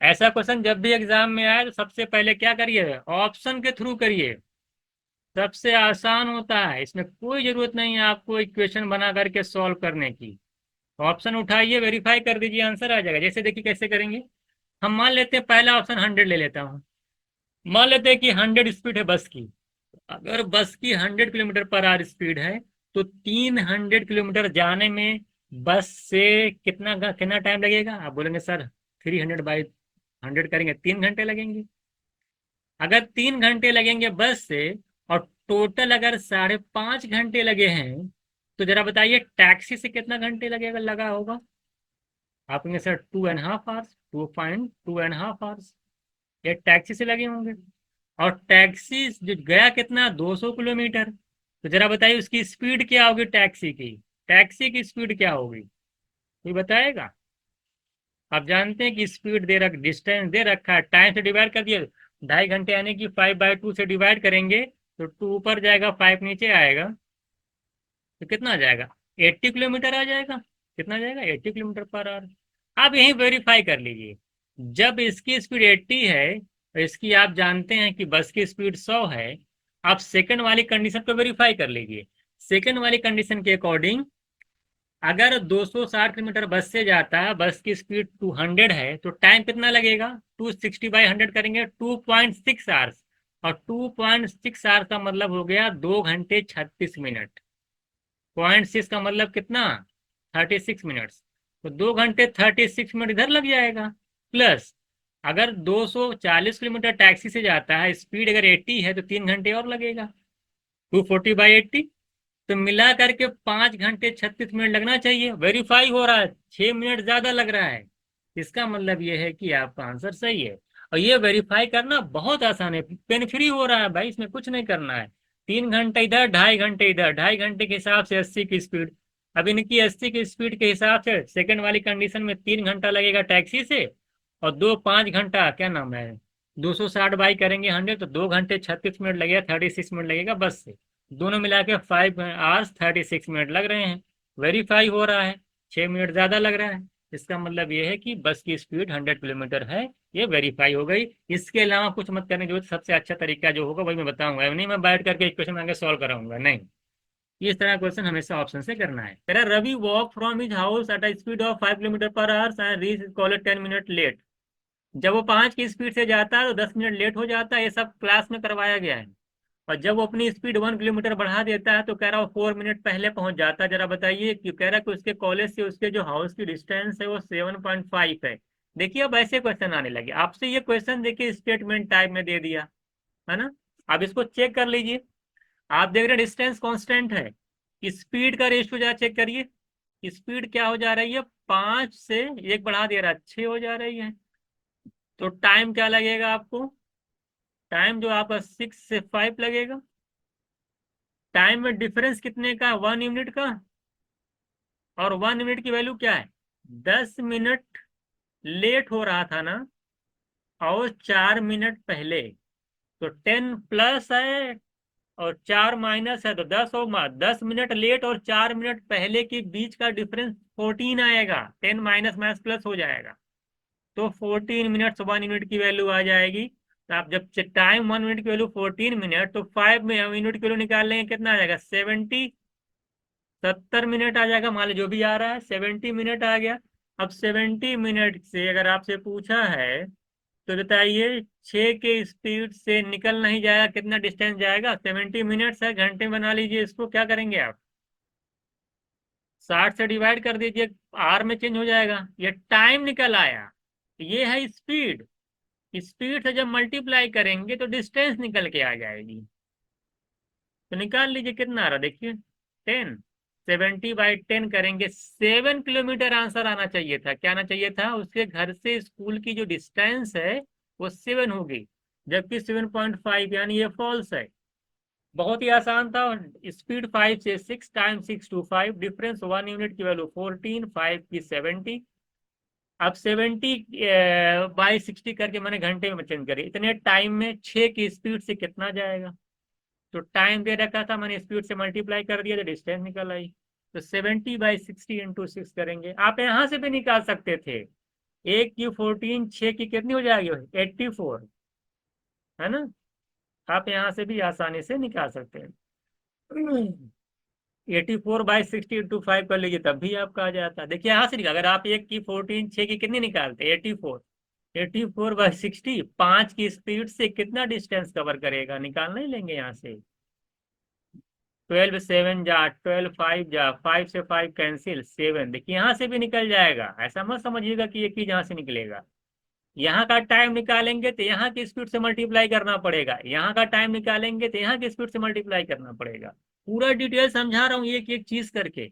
ऐसा क्वेश्चन जब भी एग्जाम में आए तो सबसे पहले क्या करिए, ऑप्शन के थ्रू करिए, सबसे आसान होता है, इसमें कोई जरूरत नहीं है आपको इक्वेशन बना करके सॉल्व करने की। ऑप्शन उठाइए, वेरीफाई कर दीजिए, आंसर आ जाएगा। जैसे देखिए कैसे करेंगे, हम मान लेते हैं पहला ऑप्शन 100 ले लेता हूँ। मान लेते हैं कि 100 स्पीड है बस की। अगर बस की 100 किलोमीटर पर आवर स्पीड है, तो 300 किलोमीटर जाने में बस से कितना टाइम लगेगा। आप बोलेंगे सर 300/100 करेंगे 3 घंटे लगेंगे। अगर 3 घंटे लगेंगे बस से, और टोटल अगर 5.5 घंटे लगे हैं, तो जरा बताइए टैक्सी से कितना घंटे लगेगा, लगा होगा। आप कहेंगे सर 2.5 आवर्स, 2.5 आवर्स ये टैक्सी से लगे होंगे। और टैक्सी जो गया कितना, 200 किलोमीटर। तो जरा बताइए उसकी स्पीड क्या होगी, टैक्सी की स्पीड क्या होगी, कोई बताएगा। आप जानते हैं कि स्पीड दे रख डिस्टेंस दे रखा है, टाइम से डिवाइड कर दिया, 2.5 घंटे यानी कि 5/2 से डिवाइड करेंगे तो 2 ऊपर जाएगा 5 नीचे आएगा, तो कितना आ जाएगा, 80 किलोमीटर आ जाएगा। कितना आ जाएगा, 80 किलोमीटर पर आवर। आप यही वेरीफाई कर लीजिए, जब इसकी स्पीड 80 है और इसकी आप जानते हैं कि बस की स्पीड 100 है, आप सेकंड वाली कंडीशन को वेरीफाई कर लीजिए। सेकंड वाली कंडीशन के अकॉर्डिंग अगर 260 किलोमीटर बस से जाता है, बस की स्पीड 200 है, तो टाइम कितना लगेगा, 260/100 करेंगे 2.6 आवर्स। और 2.6 आवर्स का मतलब हो गया 2 घंटे 36 मिनट। 0.6 का मतलब कितना, 36 मिनट्स। तो 2 घंटे 36 मिनट इधर लग जाएगा। प्लस अगर 240 किलोमीटर टैक्सी से जाता है, स्पीड अगर 80 है, तो 3 घंटे और लगेगा, 240/80। तो मिला करके 5 घंटे 36 मिनट लगना चाहिए। वेरीफाई हो रहा है, 6 मिनट ज्यादा लग रहा है। इसका मतलब यह है कि आपका आंसर सही है। और ये वेरीफाई करना बहुत आसान है, पेन फ्री हो रहा है भाई, इसमें कुछ नहीं करना है। 3 घंटे इधर 2.5 घंटे इधर, 2.5 घंटे के हिसाब से 80 की स्पीड। अब इनकी 80 की स्पीड के हिसाब से सेकंड वाली कंडीशन में 3 घंटा लगेगा टैक्सी से, और 5 घंटा क्या नाम है, 260 बाई करेंगे 100, तो 2 घंटे 36 मिनट लगेगा, 36 मिनट लगेगा बस से। दोनों मिला के 5 आवर्स 36 मिनट लग रहे हैं। वेरीफाई हो रहा है, 6 मिनट ज्यादा लग रहा है। इसका मतलब यह है कि बस की स्पीड 100 किलोमीटर है, ये वेरीफाई हो गई। इसके अलावा कुछ मत करने की जरूरत, सबसे अच्छा तरीका जो होगा वही मैं बताऊंगा, नहीं मैं बैठ करके इक्वेशन आगे सॉल्व कराऊंगा, नहीं। इस तरह क्वेश्चन हमेशा ऑप्शन से करना है। तेरा Ravi walk from his house at a speed of 5 kilometre per hour and reach college 10 minute late. जब वो 5 की स्पीड से जाता है तो 10 मिनट लेट हो जाता है, ये सब क्लास में करवाया गया है। और जब वो अपनी स्पीड 1 किलोमीटर बढ़ा देता है, तो कह रहा है वो 4 मिनट पहले पहुंच जाता है। जरा बताइए कि कह रहा है कि उसके कॉलेज से उसके जो हाउस की डिस्टेंस है वो 7.5 है। देखिए अब ऐसे क्वेश्चन आने लगे आपसे, ये क्वेश्चन देखिए स्टेटमेंट टाइप में दे दिया है ना। अब इसको चेक कर लीजिए, आप देख रहे हैं डिस्टेंस कांस्टेंट है, स्पीड का रेशियो जरा चेक करिए, स्पीड क्या हो जा रही है, 5 से 1 बढ़ा दे रहा है, 6 हो जा रही है। तो टाइम क्या लगेगा आपको, टाइम जो आपका 6 से 5 लगेगा। टाइम में डिफरेंस कितने का, 1 यूनिट का। और 1 यूनिट की वैल्यू क्या है, 10 मिनट लेट हो रहा था ना, और 4 मिनट पहले। तो 10 प्लस है और 4 माइनस है, तो 10 होगा। 10 मिनट लेट और 4 मिनट पहले के बीच का डिफरेंस 14 आएगा, 10 माइनस माइनस प्लस हो जाएगा। तो 14 मिनट्स 1 यूनिट की वैल्यू आ जाएगी। तो आप जब टाइम 1 मिनट की वैल्यू 14 मिनट, तो 5 मिनट की वैल्यू निकाल लेंगे, कितना आ जाएगा 70, 70 मिनट आ जाएगा, मान लो जो भी आ रहा है 70 मिनट आ गया। अब 70 मिनट से अगर आपसे पूछा है तो बताइए 6 के स्पीड से निकल नहीं जाएगा, कितना डिस्टेंस जाएगा, 70 मिनट है, घंटे में बना लीजिए इसको, क्या करेंगे आप 60 से डिवाइड कर दीजिए, आर में चेंज हो जाएगा, ये टाइम निकल आया, ये है स्पीड। स्पीड से जब मल्टीप्लाई करेंगे तो डिस्टेंस निकल के आ जाएगी। तो निकाल लीजिए कितना आ रहा, देखिए 10, 70/10 करेंगे, 7 किलोमीटर आंसर आना चाहिए था। क्या आना चाहिए था, उसके घर से स्कूल की जो डिस्टेंस है वो 7 होगी, जबकि 7.5, यानी ये फॉल्स है। बहुत ही आसान था। स्पीड 5 से 6, टाइम 6 to 5, डिफरेंस 1 यूनिट की वैल्यू 14, 5 की 70। अब 70/60 करके मैंने घंटे में चेंज करी, इतने टाइम में 6 की स्पीड से कितना जाएगा। तो टाइम दे रखा था, मैंने स्पीड से मल्टीप्लाई कर दिया तो डिस्टेंस निकल आई। तो 70/60 इंटू 6 करेंगे, आप यहां से भी निकाल सकते थे। 1 की 14, 6 की कितनी हो जाएगी 84, है ना। आप यहाँ से भी आसानी से निकाल सकते हैं। 84/60 इंटू 5 कर लीजिए, तब भी आपका आ जाता है। देखिए यहाँ से निकाल, अगर आप 1 की 14, 6 की कितनी निकालते, 84, 84/60 5 की स्पीड से कितना डिस्टेंस कवर करेगा, निकालना ही लेंगे यहाँ से। 12 7 जा, 12 5 जा, 5 से 5 कैंसिल, 7, देखिए यहाँ से भी निकल जाएगा। ऐसा मत समझिएगा कि एक ही जहाँ से निकलेगा। यहाँ का टाइम निकालेंगे तो यहाँ की स्पीड से मल्टीप्लाई करना पड़ेगा, यहाँ का टाइम निकालेंगे तो यहाँ की स्पीड से मल्टीप्लाई करना पड़ेगा। पूरा डिटेल समझा रहा हूँ एक एक चीज करके।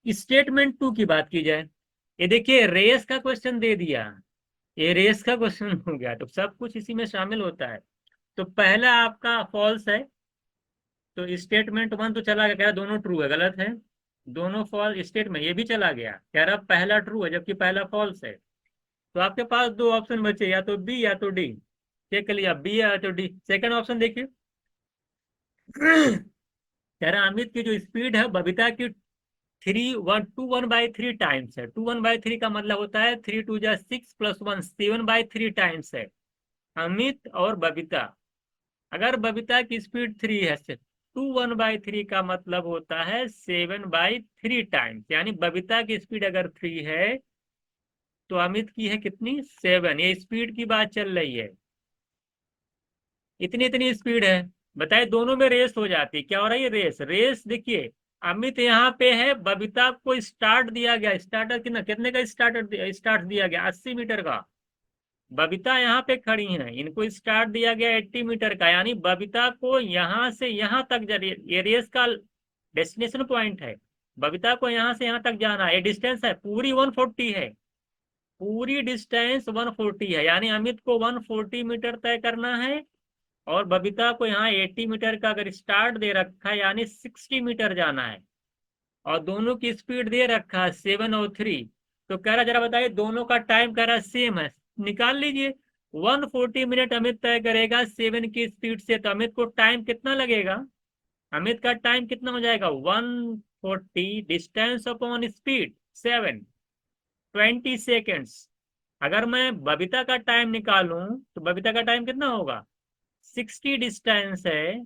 स्टेटमेंट 2 की बात की जाए, ये देखिए रेस का क्वेश्चन दे दिया, ये रेस का क्वेश्चन हो गया, तो सब कुछ इसी में शामिल होता है। तो पहला आपका फॉल्स है, तो स्टेटमेंट 1 तो चला गया, कह रहा दोनों ट्रू है, गलत है। दोनों फॉल्स, स्टेटमेंट ये भी चला गया, कह रहा पहला ट्रू है जबकि पहला फॉल्स है। तो आपके पास दो ऑप्शन बचे, या तो बी या तो डी। चेक कर लिया, बी या तो डी। सेकंड ऑप्शन देखिए, कह रहा अमित की जो स्पीड है बबीता की 2 1/3 टाइम्स है। 2 1/3 का मतलब होता है 3 2 जा 6 + 1, 7/3 टाइम्स है। अमित और बबीता, अगर बबीता की स्पीड 3 है, 2 1/3 का मतलब होता है 7/3 टाइम्स, यानी बबीता की स्पीड अगर 3 है तो अमित की है कितनी, 7। ये स्पीड की बात चल रही है, इतनी इतनी स्पीड है। बताइए दोनों में रेस हो जाती, क्या हो रही है, रेस। रेस देखिए, अमित यहाँ पे है, बबीता को स्टार्ट दिया गया, स्टार्टर कितना, कितने का स्टार्ट दिया गया, 80 मीटर का। बबीता यहाँ पे खड़ी है, इनको स्टार्ट दिया गया 80 मीटर का, यानी बबीता को यहाँ से यहाँ तक ये रेस का डेस्टिनेशन पॉइंट है। बबीता को यहाँ से यहाँ तक जाना है, ये डिस्टेंस है पूरी 140 है, पूरी डिस्टेंस 140 है, यानी अमित को 140 मीटर तय करना है, और बबीता को यहाँ 80 मीटर का अगर स्टार्ट दे रखा है, यानी 60 मीटर जाना है, और दोनों की स्पीड दे रखा है 7 और 3। तो कह रहा जरा बताइए दोनों का टाइम कह रहा सेम है, निकाल लीजिए। 140 मिनट अमित तय करेगा 7 की स्पीड से, तो अमित को टाइम कितना लगेगा, अमित का टाइम कितना हो जाएगा, 140 डिस्टेंस अपॉन स्पीड 7, 20 सेकेंड्स। अगर मैं बबीता का टाइम निकालूं तो बबीता का टाइम कितना होगा, 60 डिस्टेंस है,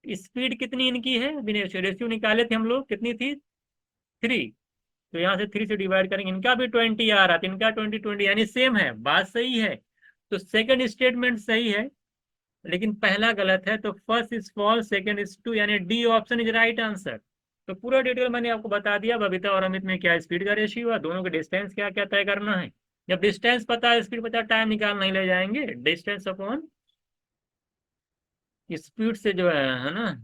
स्पीड कितनी इनकी है, रेशियो निकाले थे हम लोग, कितनी थी, 3। तो यहाँ से 3 से डिवाइड करेंगे, इनका भी 20 आ रहा था, इनका 20 यानी सेम है, बात सही है। तो सेकंड स्टेटमेंट सही है, लेकिन पहला गलत है। तो first is false, second is true, यानी d option is right answer. तो पूरा डिटेल मैंने आपको बता दिया, बबीता और अमित में क्या स्पीड का रेशियो है, दोनों के डिस्टेंस क्या क्या तय करना है। जब डिस्टेंस पता है, स्पीड पता है, टाइम निकाल नहीं ले जाएंगे, डिस्टेंस अपॉन स्पीड से जो है ना,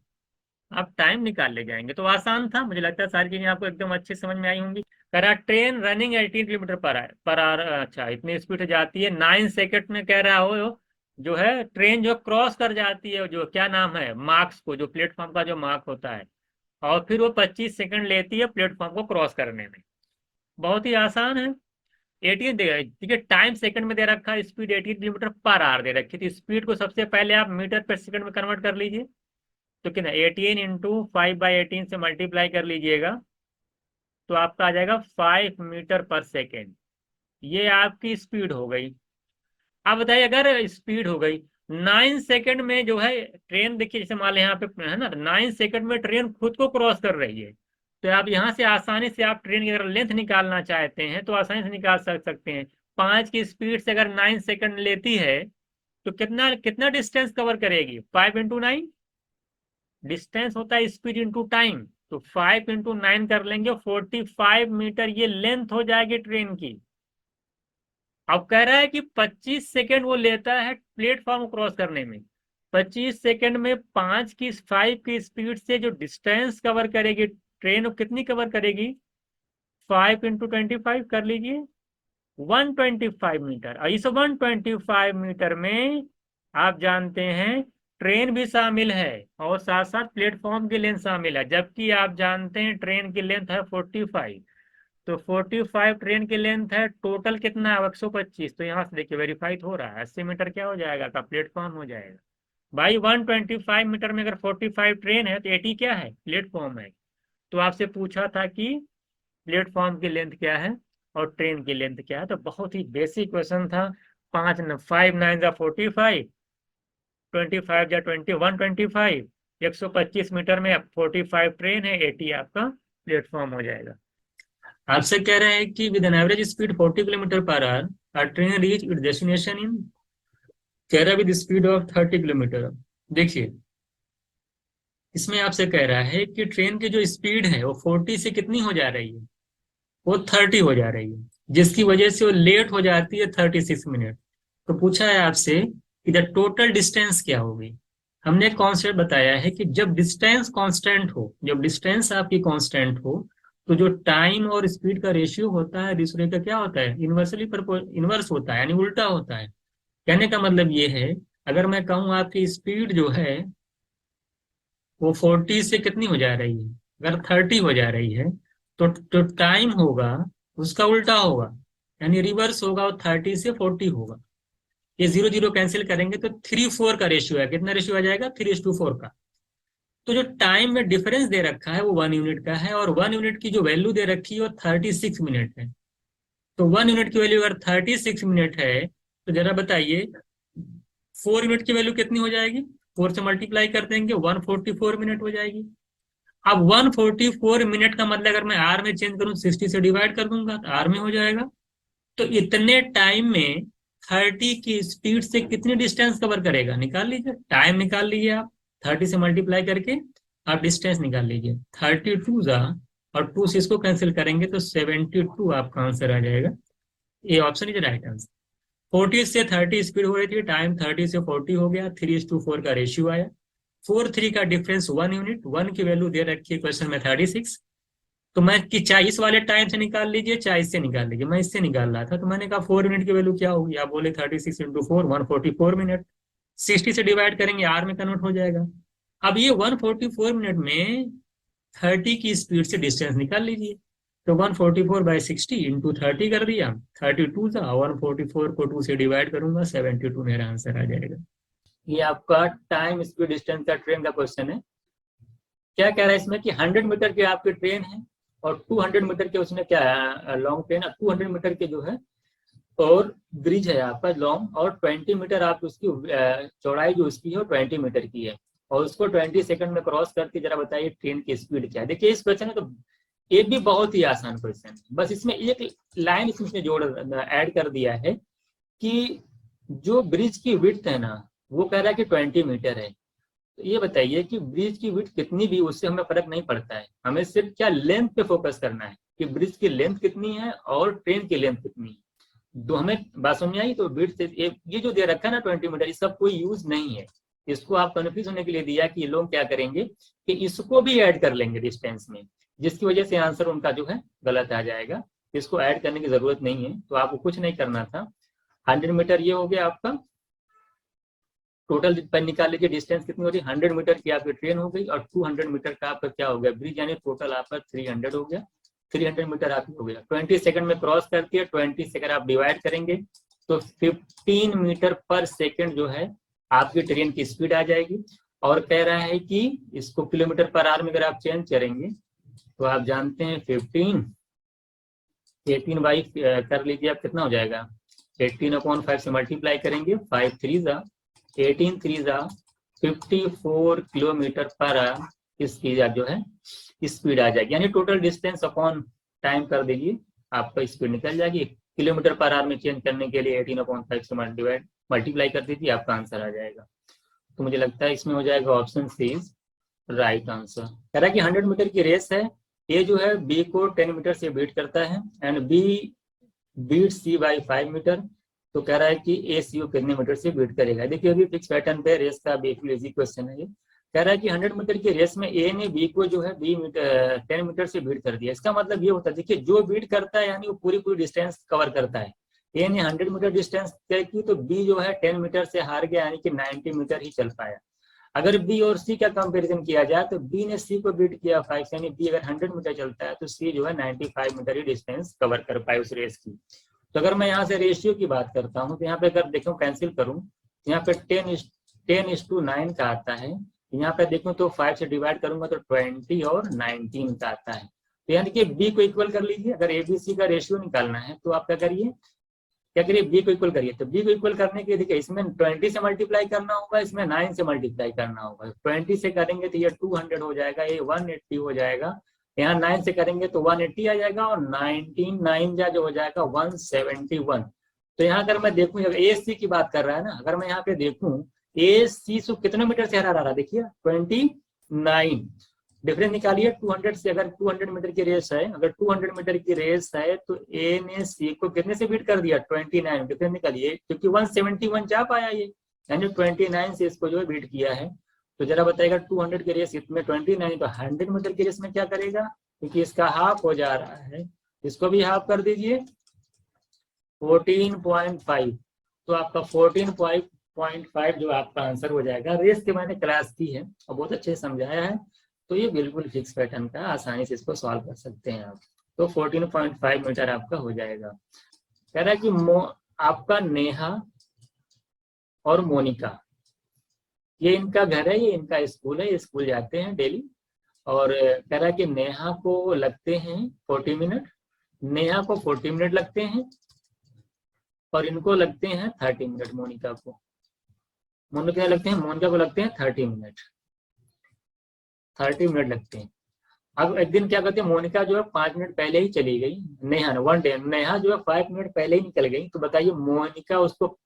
आप टाइम निकाल ले जाएंगे। तो आसान था, मुझे लगता है सारी चीजें आपको एकदम अच्छी समझ में आई होंगी। करा train running 18 kilometre per our, अच्छा इतनी स्पीड से जाती है 9 सेकेंड में, कह रहा हो जो है ट्रेन जो क्रॉस कर जाती है, जो क्या नाम है, मार्क्स को, जो प्लेटफॉर्म का जो मार्क होता है, और फिर वो 25 सेकेंड लेती है प्लेटफॉर्म को क्रॉस करने में। बहुत ही आसान है। 18 ठीक है, टाइम सेकंड में दे रखा है, स्पीड 18 किलोमीटर पर आवर दे रखी थी। स्पीड को सबसे पहले आप मीटर पर सेकंड में कन्वर्ट कर लीजिए, तो कितना 18 इंटू 5/18 से मल्टीप्लाई कर लीजिएगा, तो आपका आ जाएगा 5 मीटर पर सेकेंड। ये आपकी स्पीड हो गई। आप बताइए अगर स्पीड हो गई 9 सेकंड में जो है ट्रेन, देखिए जैसे मान लें यहाँ पे है ना, 9 सेकंड में ट्रेन खुद को क्रॉस कर रही है। तो आप यहाँ से आसानी से आप ट्रेन की अगर लेंथ निकालना चाहते हैं तो आसानी से निकाल सकते हैं। 5 की स्पीड से अगर 9 सेकंड लेती है तो कितना कितना डिस्टेंस कवर करेगी? 5 × 9 डिस्टेंस होता है स्पीड इंटू टाइम। तो 5 × 9 कर लेंगे, 45 मीटर ये लेंथ हो जाएगी ट्रेन की। अब कह रहा है कि 25 सेकंड वो लेता है प्लेटफॉर्म क्रॉस करने में। 25 सेकंड में 5 की स्पीड से जो डिस्टेंस कवर करेगी ट्रेन, वो कितनी कवर करेगी? 5 × 25 कर लीजिए, 125 मीटर। और इस 125 मीटर में आप जानते हैं ट्रेन भी शामिल है और साथ साथ प्लेटफॉर्म की लेंथ शामिल है, जबकि आप जानते हैं ट्रेन की लेंथ है 45। तो 45 ट्रेन की लेंथ है, टोटल कितना है? 125। तो यहाँ से देखिए वेरीफाइड हो रहा है, 80 मीटर क्या हो जाएगा का प्लेटफॉर्म हो जाएगा। भाई 125 मीटर में अगर 45 ट्रेन है तो 80 क्या है? प्लेटफॉर्म है। तो आपसे पूछा था कि प्लेटफॉर्म की लेंथ क्या है और ट्रेन की लेंथ क्या है, तो बहुत ही बेसिक क्वेश्चन था। 5 9 45, 25 जा 20, 125, 125 मीटर में 45 ट्रेन है, 80 आपका प्लेटफॉर्म हो जाएगा। आपसे कह रहे हैं कि with an average speed 40 kilometre per our a train reach it destination in, कह रहा है विद स्पीड ऑफ 30 किलोमीटर। देखिए इसमें आपसे कह रहा है कि ट्रेन की जो स्पीड है वो 40 से कितनी हो जा रही है? वो 30 हो जा रही है, जिसकी वजह से वो लेट हो जाती है 36 मिनट। तो पूछा है आपसे कि द टोटल डिस्टेंस क्या होगी। हमने एक कॉन्सेप्ट बताया है कि जब डिस्टेंस कांस्टेंट हो, जब डिस्टेंस आपकी कांस्टेंट हो, तो जो टाइम और स्पीड का रेशियो होता है दूसरे का क्या होता है? इनवर्सली इनवर्स होता है, यानी उल्टा होता है। कहने का मतलब ये है, अगर मैं कहूँ आपकी स्पीड जो है वो 40 से कितनी हो जा रही है, अगर 30 हो जा रही है, तो जो टाइम होगा उसका उल्टा होगा, यानी रिवर्स होगा, और 30 से 40 होगा। ये 0 0 कैंसिल करेंगे तो 3 4 का रेशियो है। कितना रेशियो आ जाएगा? 3:4 का। तो जो टाइम में डिफरेंस दे रखा है वो 1 यूनिट का है, और 1 यूनिट की जो वैल्यू दे रखी है वो 36 मिनट है। तो 1 यूनिट की वैल्यू अगर 36 मिनट है तो जरा बताइए 4 यूनिट की वैल्यू कितनी हो जाएगी? 4 से मल्टीप्लाई कर देंगे, 144 मिनट हो जाएगी। अब 144 मिनट का मतलब अगर मैं आर में चेंज करूं, 60 से डिवाइड कर दूंगा तो आर में हो जाएगा। तो इतने टाइम में 30 की स्पीड से कितनी डिस्टेंस कवर करेगा? निकाल लीजिए, टाइम निकाल लीजिए आप, 30 से मल्टीप्लाई करके आप डिस्टेंस निकाल लीजिए। 32 जा और 2 से इसको कैंसिल करेंगे तो 72 आपका आंसर आ जाएगा। ये ऑप्शन इज राइट आंसर। 40 से 30 स्पीड हो रही थी, टाइम 30 से 40 हो गया, 3:4 का रेशियो आया। 4 3 का डिफरेंस 1 यूनिट, 1 की वैल्यू दे रखी है क्वेश्चन में 36। तो मैं कि चाहे इस वाले टाइम से निकाल लीजिए चाहे इससे निकाल लीजिए, मैं इससे निकाल रहा था, तो मैंने कहा 4 यूनिट की वैल्यू क्या होगी? आप बोले 36 × 4, 144 मिनट। 60 से डिवाइड करेंगे आर में कन्वर्ट हो जाएगा। अब ये 144 मिनट में 30 की स्पीड से डिस्टेंस निकाल लीजिए। तो 144/60 इंटू 30 कर दिया, 32 था, 144 को 2 से डिवाइड करूंगा, 72 मेरा आंसर आ जाएगा। ये आपका टाइम स्पीड डिस्टेंस का ट्रेन का क्वेश्चन है। क्या कह रहा है इसमें कि 100 मीटर की आपकी ट्रेन है और 200 मीटर के उसने क्या है, लॉन्ग ट्रेन है, 200 मीटर के जो है, और ब्रिज है आपका लॉन्ग, और 20 मीटर आप उसकी चौड़ाई जो उसकी है वो 20 मीटर की है, और उसको 20 सेकंड में क्रॉस करके जरा बताइए ट्रेन की स्पीड क्या है। देखिए इस क्वेश्चन में तो ये भी बहुत ही आसान क्वेश्चन है, बस इसमें एक लाइन इसमें जोड़ ऐड कर दिया है कि जो ब्रिज की विड्थ है ना वो कह रहा है कि 20 मीटर है। तो ये बताइए कि ब्रिज की विड्थ कितनी भी उससे हमें फर्क नहीं पड़ता है, हमें सिर्फ क्या लेंथ पे फोकस करना है कि ब्रिज की लेंथ कितनी है और ट्रेन की लेंथ कितनी है। दो हमें बात समझ आई। तो विड्थ से ये जो दे रखा है ना 20 मीटर, इसका कोई यूज नहीं है। इसको आप कन्फ्यूज होने के लिए दिया कि ये लोग क्या करेंगे कि इसको भी ऐड कर लेंगे डिस्टेंस में, जिसकी वजह से आंसर उनका जो है गलत आ जाएगा। इसको ऐड करने की जरूरत नहीं है, तो आपको कुछ नहीं करना था। 100 मीटर ये हो गया आपका टोटल पर निकाल लीजिए डिस्टेंस कितनी हो रही है। 100 मीटर की आपकी ट्रेन हो गई और 200 मीटर का आपका क्या हो गया ब्रिज, यानी टोटल आपका 300 हो गया। 300 मीटर आपकी हो गया, 20 सेकंड में क्रॉस करती है, 20 सेकंड आप डिवाइड करेंगे तो 15 मीटर पर सेकंड जो है आपकी ट्रेन की स्पीड आ जाएगी। और कह रहा है कि इसको किलोमीटर पर आवर में अगर आप चेंज करेंगे तो आप जानते हैं 15 18 बाई कर लीजिए आप, कितना हो जाएगा 18/5 से मल्टीप्लाई करेंगे, 5 3 जा 18 3 जा 54 किलोमीटर पर आवर इसकी जो है स्पीड आ जाएगी, यानी टोटल डिस्टेंस अपॉन टाइम कर दीजिए, आपका स्पीड निकल जाएगी। किलोमीटर पर आवर में चेंज करने के लिए 18/5 से मल्टीप्लाई कर दीजिए, आपका आंसर आ जाएगा। तो मुझे लगता है इसमें हो जाएगा option C is right answer. कह रहा है कि 100 मीटर की रेस है, ए जो है बी को 10 मीटर से बीट करता है and B beat C by 5 metre. तो कह रहा है कि ए सी को कितने मीटर से बीट करेगा। देखिए अभी फिक्स पैटर्न पे रेस का बिल्कुल इजी क्वेश्चन है ये। कह रहा है कि 100 मीटर की रेस में ए ने बी को जो है 10 मीटर से बीट कर दिया। इसका मतलब ये होता है, देखिए जो बीट करता है यानी वो पूरी पूरी डिस्टेंस कवर करता है। ए ने 100 मीटर डिस्टेंस तय की तो बी जो है 10 मीटर से हार गया, यानी कि 90 मीटर ही चल पाया। अगर बी और सी का कंपैरिजन किया जाए तो बी ने सी को बीट किया 5, यानी बी अगर 100 मीटर चलता है तो सी जो है 95 मीटर ही डिस्टेंस कवर कर पाए उस रेस की। तो अगर मैं यहाँ से रेशियो की बात करता हूँ तो यहाँ पे अगर देखो कैंसिल करूँ, यहाँ पे 10:9 का आता है, यहाँ पे देखूँ तो 5 से डिवाइड करूंगा तो 20 और 19 का आता है। तो यानी कि बी को इक्वल कर लीजिए। अगर एबीसी का रेशियो निकालना है तो आप क्या करिए, बी को इक्वल करिए। तो बी को इक्वल करने के देखिए इसमें 20 से मल्टीप्लाई करना होगा, इसमें 9 से मल्टीप्लाई करना होगा। 20 से करेंगे तो ये 200 हो जाएगा, ये 180 हो जाएगा। यहाँ 9 से करेंगे तो 180 आ जाएगा और 19 9 जो हो जाएगा 171। तो यहाँ अगर मैं देखूँ, अगर ए सी की बात कर रहा है ना, अगर मैं यहाँ पे देखूँ ए सी से कितने मीटर से हरा रहा है, देखिए 29। डिफरेंस निकालिए 200 से। अगर 200 मीटर की रेस है, अगर 200 मीटर की रेस है तो ए ने सी को कितने से बीट कर दिया, 29। डिफरेंस निकालिए क्योंकि 171 जा पाया ये, यानी 29 से इसको जो है बीट किया है। तो जरा बताएगा 200 की रेस इसमें 29, तो 100 मीटर की रेस में क्या करेगा, क्योंकि इसका हाफ हो जा रहा है, इसको भी हाफ कर दीजिए 14.5। तो आपका 14.5 जो आपका आंसर हो जाएगा। रेस के मैंने क्लास की है और बहुत अच्छे से समझाया है, तो ये बिल्कुल फिक्स पैटर्न का, आसानी से इसको सॉल्व कर सकते हैं आप। तो 14.5 मीटर आपका हो जाएगा। कह रहा है कि आपका नेहा और मोनिका, ये इनका घर है, ये इनका स्कूल है, ये स्कूल जाते हैं डेली। और कह रहा है कि नेहा को लगते हैं 40 मिनट, नेहा को 40 मिनट लगते हैं और इनको लगते हैं 30 मिनट। मोनिका लगते हैं, मोनिका को लगते हैं 30 मिनट, 30 मिनट लगते हैं। अब एक दिन क्या करते हैं, मोनिका जो है 5 मिनट पहले ही चली गई, नेहा वन डे नेहा जो है 5 मिनट पहले ही निकल गई। तो बताइए मोनिका उसको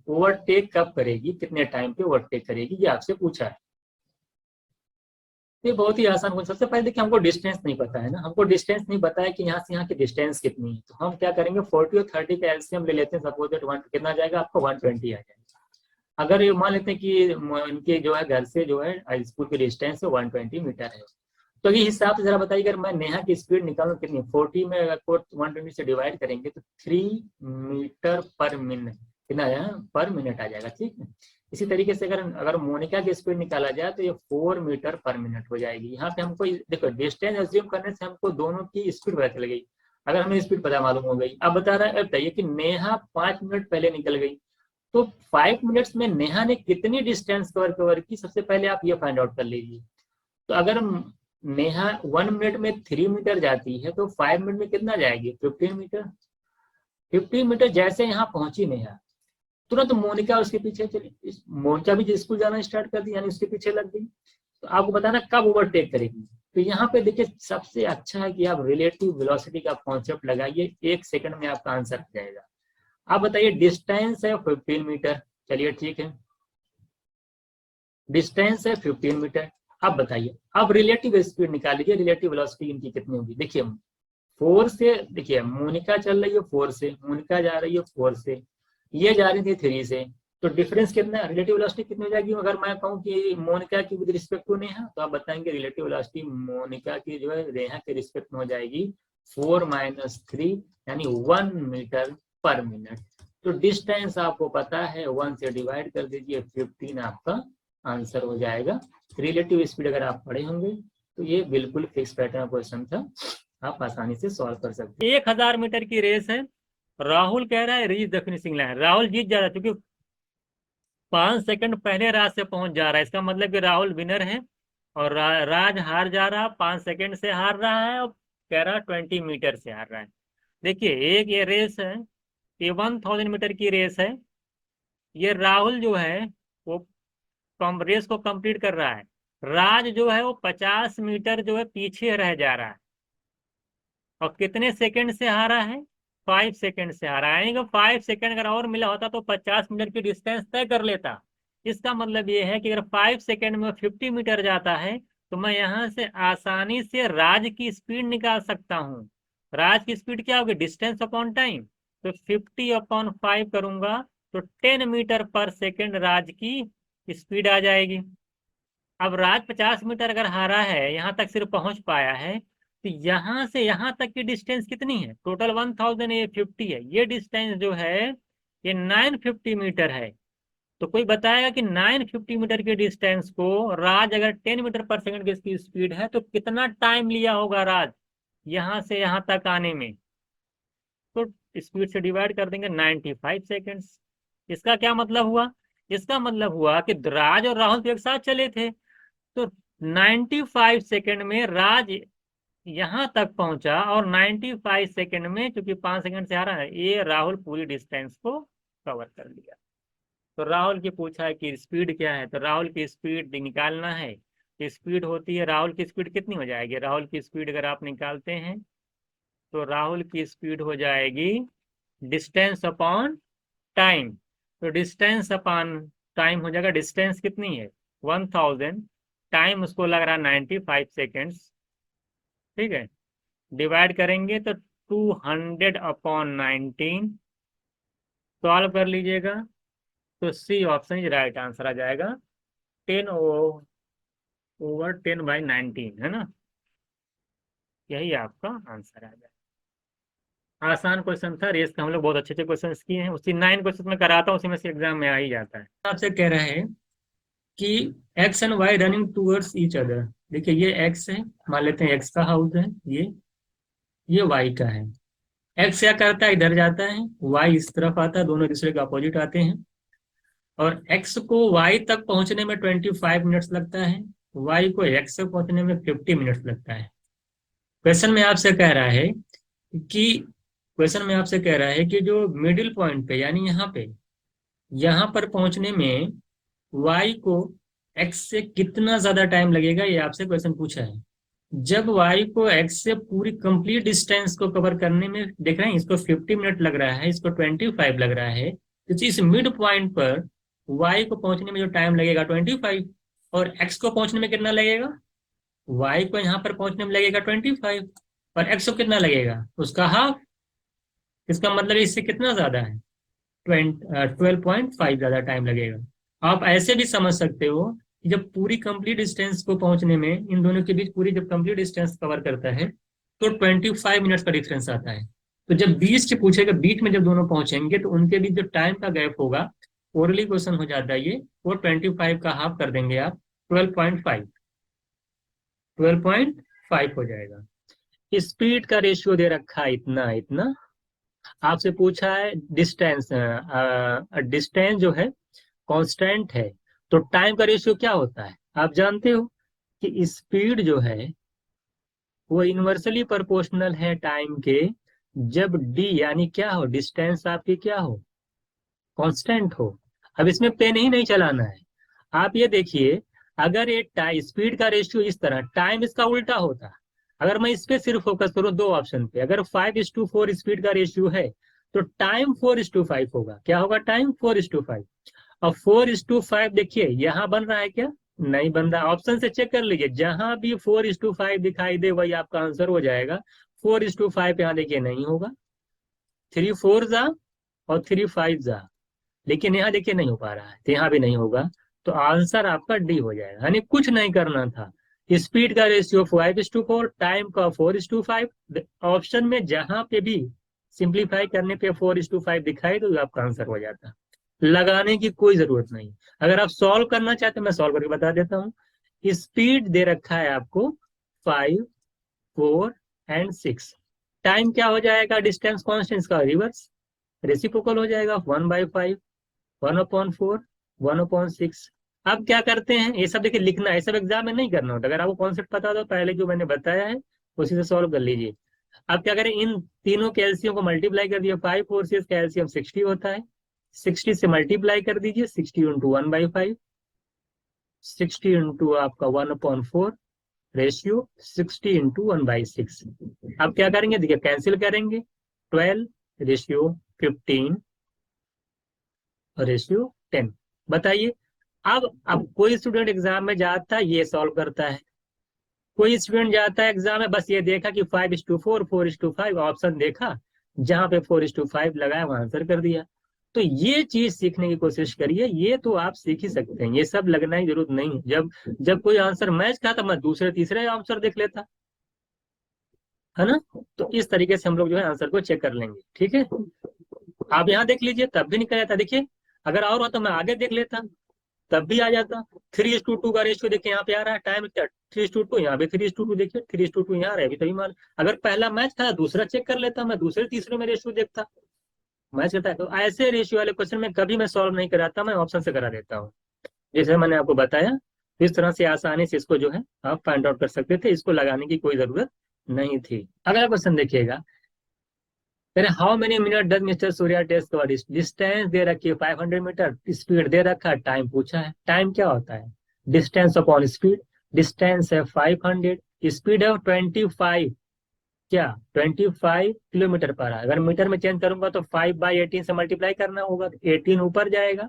ओवरटेक कब करेगी, कितने टाइम पे ओवरटेक करेगी, ये आपसे पूछा है। ये बहुत ही आसान क्वेश्चन। सबसे पहले देखिए हमको डिस्टेंस नहीं पता है ना, हमको डिस्टेंस नहीं पता है कि यहाँ से यहाँ की डिस्टेंस कितनी है। तो हम क्या करेंगे 40 और 30 का एलसीएम ले लेते हैं। सपोज दैट कितना आ जाएगा आपको 120 आ जाएगा। अगर ये मान लेते हैं कि इनके जो है घर से जो है स्कूल की डिस्टेंस 120 मीटर है, तो ये हिसाब से जरा बताइए अगर मैं नेहा की स्पीड निकालूं कितनी, 40 में अगर 120 से डिवाइड करेंगे तो 3 मीटर पर मिनट कितना है, पर मिनट आ जाएगा। ठीक है, इसी तरीके से अगर मोनिका की स्पीड निकाला जाए तो ये 4 मीटर पर मिनट हो जाएगी। यहाँ पे हमको देखो डिस्टेंस एज्यूम करने से हमको दोनों की स्पीड पता चल गई। अगर हमें स्पीड पता मालूम हो गई, अब बता रहा है, बताइए कि नेहा 5 मिनट पहले निकल गई, तो 5 मिनट्स में नेहा ने कितनी डिस्टेंस कवर की, सबसे पहले आप ये फाइंड आउट कर लीजिए। तो अगर नेहा 1 मिनट में 3 मीटर जाती है तो 5 मिनट में कितना जाएगी, 15 मीटर। 15 मीटर जैसे यहाँ पहुंची नेहा, तुरंत मोनिका उसके पीछे चली, मोनिका भी स्कूल जाना स्टार्ट कर दी, यानी उसके पीछे लग गई। तो आपको बताना कब ओवरटेक करेगी। तो यहाँ पे देखिए सबसे अच्छा है कि आप रिलेटिव वेलोसिटी का कॉन्सेप्ट लगाइए, 1 सेकंड में आपका आंसर आ जाएगा। आप बताइए डिस्टेंस है 15 मीटर, चलिए ठीक है, डिस्टेंस है 15 मीटर। अब बताइए, अब रिलेटिव स्पीड निकाल लीजिए, रिलेटिव वेलोसिटी इनकी कितनी होगी। देखिए 4 से, देखिए मोनिका चल रही है 4 से, मोनिका जा रही है 4 से, ये जा रही थी 3 से, तो डिफरेंस कितना है, रिलेटिव वेलोसिटी कितनी हो जाएगी। अगर मैं कहूँ कि मोनिका की विद रिस्पेक्ट टू नेहा, तो आप बताएंगे रिलेटिव वेलोसिटी मोनिका की जो है नेहा के रिस्पेक्ट में हो जाएगी 4 - 3, यानी 1 मीटर पर मिनट। तो डिस्टेंस आपको पता है, 1 से डिवाइड कर दीजिए, 15 आपका आंसर हो जाएगा। रिलेटिव स्पीड अगर आप पढ़े होंगे तो ये बिल्कुल फिक्स पैटर्न क्वेश्चन था, आप आसानी से सॉल्व कर सकते हैं। 1000 मीटर की रेस है, राहुल कह रहा है reach the finishing line. Rahul जीत जा रहा है क्योंकि 5 सेकंड पहले राज से पहुंच जा रहा है, इसका मतलब कि राहुल विनर है। और राज हार जा रहा, 5 सेकंड से हार रहा है और कह रहा 20 मीटर से हार रहा है। देखिए एक ये रेस है, ये 1000 मीटर की रेस है। ये राहुल जो है वो रेस को कंप्लीट कर रहा है। राज जो है वो 50 मीटर जो है पीछे रह जा रहा है। और कितने सेकंड से हारा है? 5 सेकंड से हारा है। यानी कि 5 सेकंड अगर और मिला होता तो 50 मीटर की डिस्टेंस तय कर लेता। इसका मतलब ये है कि अगर 5 सेकंड में 50 मीटर जाता है तो मैं यहाँ से आसानी से राज की स्पीड निकाल सकता हूँ। राज की स्पीड क्या होगी? Distance upon time. तो 50/5 करूंगा तो 10 मीटर पर सेकंड राज की स्पीड आ जाएगी। अब राज 50 मीटर अगर हारा है, यहाँ तक सिर्फ पहुंच पाया है, तो यहाँ से यहाँ तक की डिस्टेंस कितनी है? टोटल 1000, ये 50 है। ये डिस्टेंस जो है ये 950 मीटर है। तो कोई बताएगा कि 950 मीटर की डिस्टेंस को राज अगर 10 मीटर पर सेकंड की इसकी स्पीड है तो कितना टाइम लिया होगा राज यहाँ से यहाँ तक आने में? तो स्पीड से डिवाइड कर देंगे, 95 सेकेंड्स। इसका क्या मतलब हुआ? इसका मतलब हुआ कि राज और राहुल तो एक साथ चले थे, तो 95 सेकेंड में राज यहां तक पहुंचा और 95 सेकेंड में, चूंकि 5 सेकेंड से आ रहा है, ये राहुल पूरी डिस्टेंस को कवर कर लिया। तो राहुल की पूछा है कि स्पीड क्या है, तो राहुल की स्पीड निकालना है। कि स्पीड होती है, राहुल की स्पीड कितनी हो जाएगी? राहुल की स्पीड अगर आप निकालते हैं तो राहुल की स्पीड हो जाएगी डिस्टेंस अपॉन टाइम। तो डिस्टेंस अपॉन टाइम हो जाएगा, डिस्टेंस कितनी है? 1000, टाइम उसको लग रहा है 95 सेकेंड्स। ठीक है, डिवाइड करेंगे तो 200/19 सॉल्व कर लीजिएगा। तो c option is right answer आ जाएगा। 10/10/19 है ना, यही आपका आंसर आ जाएगा। आसान क्वेश्चन था, रेस का हम लोग बहुत अच्छे अच्छे क्वेश्चन किए हैं। उसी 9 क्वेश्चन में कराता हूँ, उसी में से एग्जाम में आ ही जाता है। आपसे कह रहा है कि X and Y running towards each other. देखिए ये एक्स है, मान लेते हैं एक्स का हाउस है, ये वाई का है। एक्स क्या करता है? इधर जाता है, वाई इस तरफ आता है, दोनों दूसरे के अपोजिट आते हैं। और एक्स को वाई तक पहुंचने में 25 मिनट्स लगता है, वाई को एक्स तक पहुंचने में 50 मिनट्स लगता है। क्वेश्चन में आपसे कह रहा है कि क्वेश्चन में आपसे कह रहा है कि जो मिडिल पॉइंट पे, यानी यहाँ पर पहुंचने में वाई को एक्स से कितना ज्यादा टाइम लगेगा, ये आपसे क्वेश्चन पूछा है। जब वाई को एक्स से पूरी कंप्लीट डिस्टेंस को कवर करने में, देख रहे हैं, इसको 50 मिनट लग रहा है, इसको 25 लग रहा है, तो इस मिड पॉइंट पर वाई को पहुंचने में जो टाइम लगेगा 25, और एक्स को पहुंचने में कितना लगेगा? वाई को यहाँ पर पहुंचने में लगेगा 25, और एक्स को कितना लगेगा? उसका हाफ। इसका मतलब इससे कितना ज्यादा है? 12.5 ज्यादा टाइम लगेगा। आप ऐसे भी समझ सकते हो कि जब पूरी कंप्लीट डिस्टेंस को पहुंचने में, इन दोनों के बीच पूरी जब कंप्लीट डिस्टेंस कवर करता है तो 25 मिनट्स का डिफरेंस आता है। तो जब बीच से पूछेगा, बीच में जब दोनों पहुंचेंगे तो उनके बीच जो टाइम का गैप होगा, ओरली क्वेश्चन हो जाता है ये, वो 25 का हाफ कर देंगे आप, 12.5, 12.5 हो जाएगा। स्पीड का रेशियो दे रखा है इतना इतना। आपसे पूछा है डिस्टेंस, डिस्टेंस जो है कांस्टेंट है, तो टाइम का रेशियो क्या होता है? आप जानते हो कि स्पीड जो है वो इनवर्सली प्रोपोर्शनल है टाइम के, जब डी यानी क्या हो, डिस्टेंस आपकी क्या हो? कांस्टेंट हो। अब इसमें पेन ही नहीं चलाना है। आप ये देखिए, अगर ये स्पीड का रेशियो इस तरह, टाइम इसका उल्टा होता। अगर मैं इस पे सिर्फ फोकस करूं दो ऑप्शन पे, अगर 5:4 स्पीड का रेशियो है तो टाइम 4:5 होगा। क्या होगा? टाइम 4:5। अब 4:5 देखिए यहाँ बन रहा है क्या? नहीं बन रहा। ऑप्शन से चेक कर लीजिए, जहां भी 4:5 दिखाई दे वही आपका आंसर हो जाएगा। 4:5 यहाँ देखिए नहीं होगा, 3 4 जा और 3 5 जा, लेकिन यहाँ देखिए नहीं हो पा रहा है, तो यहाँ भी नहीं होगा। तो आंसर आपका डी हो जाएगा, यानी कुछ नहीं करना था। स्पीड का रेशियो 5:4, टाइम का 4:5। ऑप्शन में जहां पे भी सिंप्लीफाई करने पे 4:5 दिखाई तो आपका आंसर हो जाता। लगाने की कोई जरूरत नहीं। अगर आप सॉल्व करना चाहते हैं मैं सॉल्व करके बता देता हूँ। स्पीड दे रखा है आपको 5, 4 एंड 6। टाइम क्या हो जाएगा? डिस्टेंस कांस्टेंट का रिवर्स, रेसिप्रोकल हो जाएगा, 1/5, 1/4, 1/6। अब क्या करते हैं, ये सब देखिए लिखना है, ये सब एग्जाम में नहीं करना होता। अगर आपको कॉन्सेप्ट पता हो तो पहले जो मैंने बताया है उसी से सॉल्व कर लीजिए। अब क्या करें, इन तीनों के एलसीएम को मल्टीप्लाई कर दिया, 5 4 से इसका एलसीएम 60 होता है, 60 से मल्टीप्लाई कर दीजिए, 60 इंटू 1/5, 60 इंटू आपका 1/4 रेशियो 60 इंटू 1/6। अब क्या करेंगे, देखिए कैंसिल करेंगे, 12 रेशियो 15 रेशियो 10। बताइए, अब कोई स्टूडेंट एग्जाम में जाता है ये सॉल्व करता है, कोई स्टूडेंट जाता है एग्जाम में बस ये देखा कि 5:4 4:5 ऑप्शन देखा, जहां पे 4:5 लगाया वहां आंसर कर दिया। तो ये चीज सीखने की कोशिश करिए, ये तो आप सीख ही सकते हैं, ये सब लगना ही जरूरत नहीं है। जब जब कोई आंसर मैच था तो मैं दूसरे तीसरे आंसर देख लेता, है ना। तो इस तरीके से हम लोग जो है आंसर को चेक कर लेंगे, ठीक है। आप यहाँ देख लीजिए तब भी निकल जाता, देखिए अगर और हो तो मैं आगे देख लेता तब भी आ जाता। 3:2 का रेशियो देखिए यहाँ पे आ रहा है, टाइम 3:2, यहाँ पे 3:2 देखिए, 3:2 यहाँ आ रहा है, अभी तभी मान, अगर पहला मैच था दूसरा चेक कर लेता, मैं दूसरे तीसरे में रेशियो देखता, मैच करता है। तो ऐसे रेशियो वाले क्वेश्चन में कभी मैं सॉल्व नहीं कराता, मैं ऑप्शन से करा देता हूँ, जैसे मैंने आपको बताया। इस तरह से आसानी से इसको जो है आप फाइंड आउट कर सकते थे, इसको लगाने की कोई जरूरत नहीं थी। अगला क्वेश्चन देखिएगा, how many minute does mister Surya test cover, distance दे रखी है 500 मीटर, स्पीड दे रखा है, टाइम पूछा है। टाइम क्या होता है, डिस्टेंस अपॉन स्पीड, डिस्टेंस है 500, स्पीड है 25, क्या 25 किलोमीटर पर आवर। अगर मीटर में चेंज करूंगा तो 5/18 से मल्टीप्लाई करना होगा, 18 ऊपर जाएगा,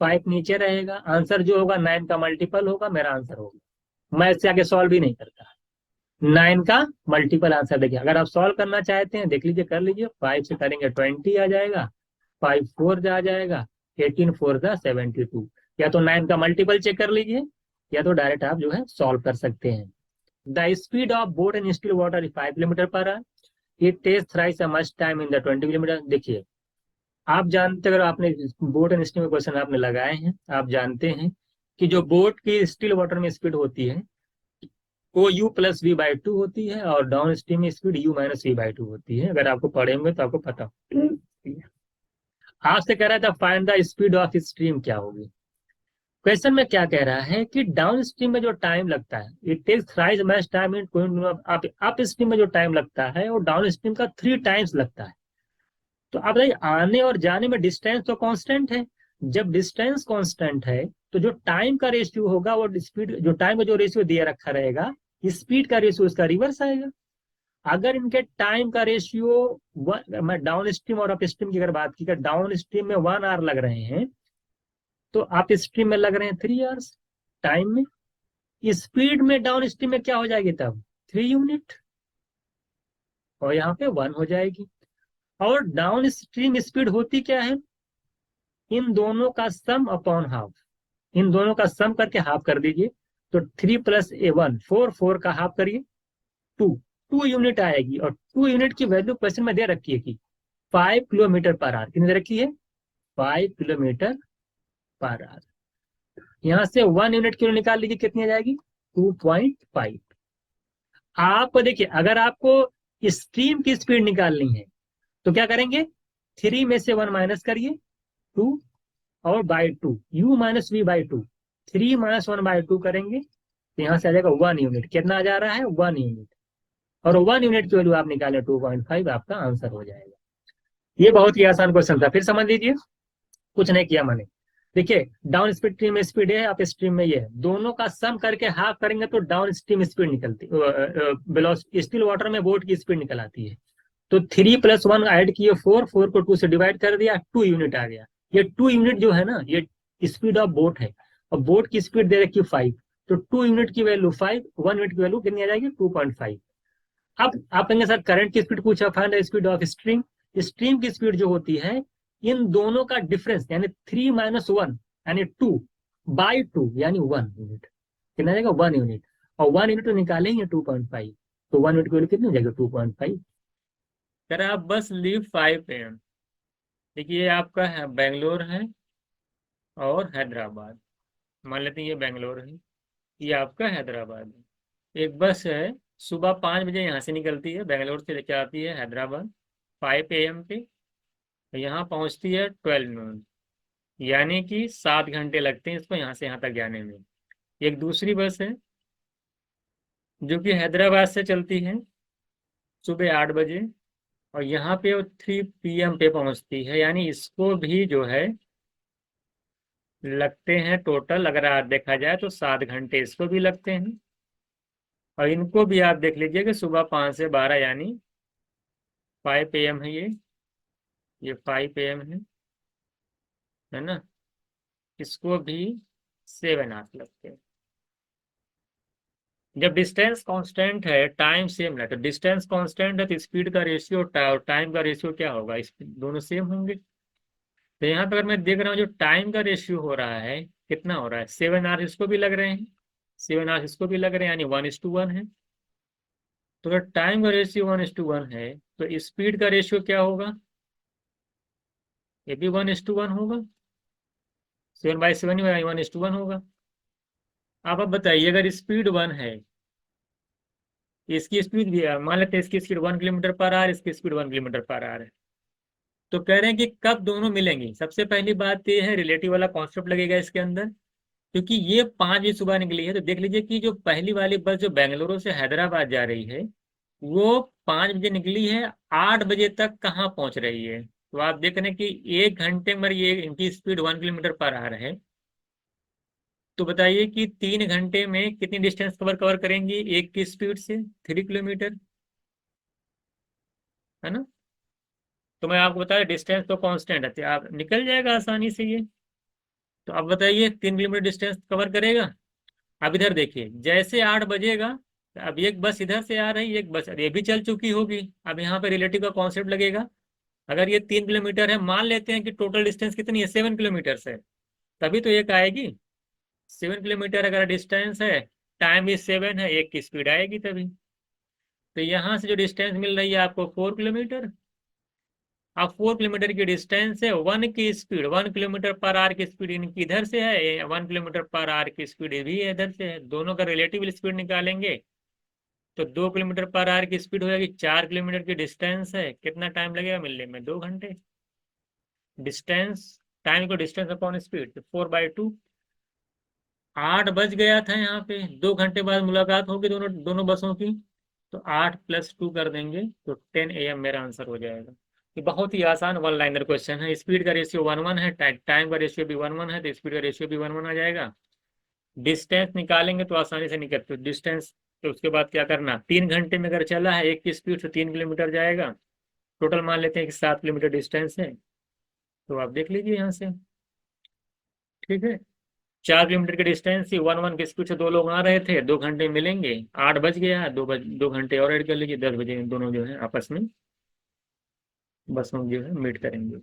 5 नीचे रहेगा, आंसर जो होगा 9 का मल्टीपल होगा, मेरा आंसर होगा। मैं इससे आगे सॉल्व भी नहीं करता, 9 का मल्टीपल आंसर देखिए। अगर आप सॉल्व करना चाहते हैं देख लीजिए, कर लीजिए, 5 से करेंगे 20 आ जाएगा, 5 4 आ जाएगा, 18 4 72। या तो 9 का मल्टीपल चेक कर लीजिए, या तो डायरेक्ट आप जो है सॉल्व कर सकते हैं। The speed of boat in still water is 5 kilometre per hour, it takes thrice much time in the 20 kilometre. देखिए आप जानते, अगर आपने बोट एंड स्टीम में क्वेश्चन आपने लगाए हैं, आप जानते हैं कि जो बोट की स्टिल वाटर में स्पीड होती है वो u+v/2 होती है, और डाउन स्ट्रीम में स्पीड u-v/2 होती है। अगर आपको पढ़े होंगे तो आपको पता आपसे कह रहा था find the speed of stream क्या होगी। क्वेश्चन में क्या कह रहा है कि डाउन स्ट्रीम में जो टाइम लगता है, it takes thrice much time in upstream में जो टाइम लगता है वो डाउन स्ट्रीम का 3 टाइम्स लगता है। तो आप बताइए, आने और जाने में डिस्टेंस तो कांस्टेंट है, जब डिस्टेंस कांस्टेंट है तो जो टाइम का रेशियो होगा वो स्पीड, जो टाइम का जो रेशियो दिया रखा रहेगा, स्पीड का रेशियो उसका रिवर्स आएगा। अगर इनके टाइम का रेशियो, मैं डाउन स्ट्रीम और अप स्ट्रीम की अगर बात की, डाउन स्ट्रीम में 1 आवर लग रहे हैं तो अप स्ट्रीम में लग रहे हैं 3 आवर्स टाइम में। स्पीड में डाउन स्ट्रीम में क्या हो जाएगी तब, 3 यूनिट, और यहाँ पे 1 हो जाएगी। और डाउन स्ट्रीम स्पीड होती क्या है, इन दोनों का सम अपॉन हाफ, इन दोनों का सम करके हाफ कर दीजिए, तो 3+1 4 4 का हाफ करिए 2, 2 यूनिट आएगी। और 2 यूनिट की वैल्यू क्वेश्चन में दे रखी है कि 5 किलोमीटर पर आवर, कितनी दे रखी है, 5 किलोमीटर पर आवर। यहां से 1 यूनिट की निकाल लीजिए, कितनी आ जाएगी, 2.5। आप देखिए अगर आपको स्ट्रीम की स्पीड निकालनी है तो क्या करेंगे, 3 में से 1 माइनस करिए, 2, और बाई 2, u-v/2, 3 - 1/2 करेंगे तो यहाँ से आ जाएगा 1 यूनिट। कितना आ जा रहा है, 1 यूनिट, और 1 यूनिट की वैल्यू आप निकालें 2.5, आपका आंसर हो जाएगा। ये बहुत ही आसान क्वेश्चन था, फिर समझ लीजिए, कुछ नहीं किया मैंने। देखिए डाउन स्ट्रीम में स्पीड है, अप स्ट्रीम में ये है, दोनों का सम करके हाफ करेंगे तो डाउन स्ट्रीम स्पीड निकलती, स्टिल वाटर में बोट की स्पीड निकल आती है। तो 3+1 ऐड किए 4, 4 को 2 से डिवाइड कर दिया, 2 यूनिट आ गया। ये 2 यूनिट जो है ना, ये स्पीड ऑफ बोट है, और बोट की स्पीड दे रखी 5, तो 2 यूनिट की वैल्यू 5, 1 यूनिट की वैल्यू कितनी आ जाएगी, 2.5। अब आप कहेंगे सर करंट की स्पीड पूछा, find the speed of stream. Stream की स्पीड जो होती है, इन दोनों का डिफरेंस यानी 3 - 1 यानी 2/2 यानी 1 यूनिट, कितना जाएगा, 1 यूनिट, और 1 यूनिट तो निकालेंगे 2.5, तो 1 यूनिट की वैल्यू कितनी हो जाएगी, 2.5। सर आप बस लीव 5 AM। देखिए ये आपका है बेंगलोर है और हैदराबाद, मान लेते हैं ये बेंगलोर है, ये आपका हैदराबाद है। एक बस है सुबह 5 बजे यहाँ से निकलती है, बेंगलोर से लेके आती है हैदराबाद 5 AM पे, तो यहाँ पहुँचती है 12 नून, यानी कि 7 घंटे लगते हैं इसको यहाँ से यहाँ तक जाने में। एक दूसरी बस है जो कि हैदराबाद से चलती है, सुबह 8 बजे, और यहाँ पे वो 3 PM पे पहुँचती है, यानी इसको भी जो है लगते हैं टोटल, अगर आप देखा जाए तो 7 घंटे इसको भी लगते हैं। और इनको भी आप देख लीजिए कि सुबह 5 से 12, यानी 5 PM है ये 5 AM है ना। इसको भी 7 आवर्स लगते हैं। जब डिस्टेंस कांस्टेंट है, टाइम सेम है, तो डिस्टेंस कांस्टेंट है तो स्पीड का रेशियो टाइम का रेशियो क्या होगा, दोनों सेम होंगे। तो यहाँ पर अगर मैं देख रहा हूँ जो टाइम का रेशियो हो रहा है, कितना हो रहा है, 7 आवर्स इसको भी लग रहे हैं, 7 आवर्स इसको भी लग रहे हैं, यानी 1:1 है। तो अगर टाइम का रेशियो 1:1 है, तो स्पीड का रेशियो क्या होगा, ये भी 1:1 होगा। 7/7 ही 1:1 होगा। अब आप बताइए, अगर स्पीड 1 है, इसकी स्पीड भी मान लेते हैं, इसकी स्पीड 1 किलोमीटर पर आवर, इसकी स्पीड 1 किलोमीटर पर आवर है। तो कह रहे हैं कि कब दोनों मिलेंगी। सबसे पहली बात ये है, रिलेटिव वाला कॉन्सेप्ट लगेगा इसके अंदर, क्योंकि ये 5 बजे सुबह निकली है। तो देख लीजिए कि जो पहली वाली बस जो बेंगलुरु से हैदराबाद जा रही है, वो 5 बजे निकली है, 8 बजे तक कहाँ पहुंच रही है। तो आप देख रहे हैं कि 1 घंटे में ये इनकी स्पीड 1 किलोमीटर पर आवर है। तो बताइए कि 3 घंटे में कितनी डिस्टेंस कवर कवर करेंगी एक की स्पीड से, 3 किलोमीटर, है ना। तो मैं आपको बताया डिस्टेंस तो कांस्टेंट है, तो आप निकल जाएगा आसानी से ये। तो अब बताइए 3 किलोमीटर डिस्टेंस कवर करेगा। अब इधर देखिए, जैसे 8 बजेगा, अब एक बस इधर से आ रही है, एक बस ये भी चल चुकी होगी। अब यहाँ पे रिलेटिव का कॉन्सेप्ट लगेगा। अगर ये 3 किलोमीटर है, मान लेते हैं कि टोटल डिस्टेंस कितनी है, 7 किलोमीटर है, तभी तो एक आएगी। 7 किलोमीटर अगर डिस्टेंस है, टाइम भी 7 है, एक की स्पीड आएगी तभी। तो यहाँ से जो डिस्टेंस मिल रही है आपको 4 किलोमीटर। अब 4 किलोमीटर की डिस्टेंस है, 1 किलोमीटर पर आवर की स्पीड इनकी इधर से है, 1 किलोमीटर पर आवर की स्पीड भी इधर से है, दोनों का रिलेटिव स्पीड निकालेंगे तो 2 किलोमीटर पर आवर की स्पीड हो जाएगी। 4 किलोमीटर की डिस्टेंस है, कितना टाइम लगेगा मिलने में, 2 घंटे। डिस्टेंस, टाइम को डिस्टेंस अपॉन स्पीड, 4/2। 8 बज गया था यहाँ पे, 2 घंटे बाद मुलाकात होगी दोनों दोनों बसों की। तो 8 + 2 कर देंगे तो 10 AM मेरा आंसर हो जाएगा। ये बहुत ही आसान वन लाइनर क्वेश्चन है। स्पीड का रेशियो 1:1 है, टाइम का रेशियो भी 1:1 है, तो स्पीड का रेशियो भी 1:1 आ जाएगा। डिस्टेंस निकालेंगे तो आसानी से निकल, तो डिस्टेंस, तो उसके बाद क्या करना, 3 घंटे में अगर चला है एक की स्पीड से 3 किलोमीटर जाएगा। टोटल मान लेते हैं कि 7 किलोमीटर डिस्टेंस है, तो आप देख लीजिए यहाँ से। ठीक है, 4 किलोमीटर की डिस्टेंस थी, 1:1 की स्पीड से दो लोग आ रहे थे, 2 घंटे मिलेंगे। 8 बज गया, 2 घंटे और ऐड कर लीजिए, 10 बजे दोनों जो है आपस में बस में जो है मीट करेंगे।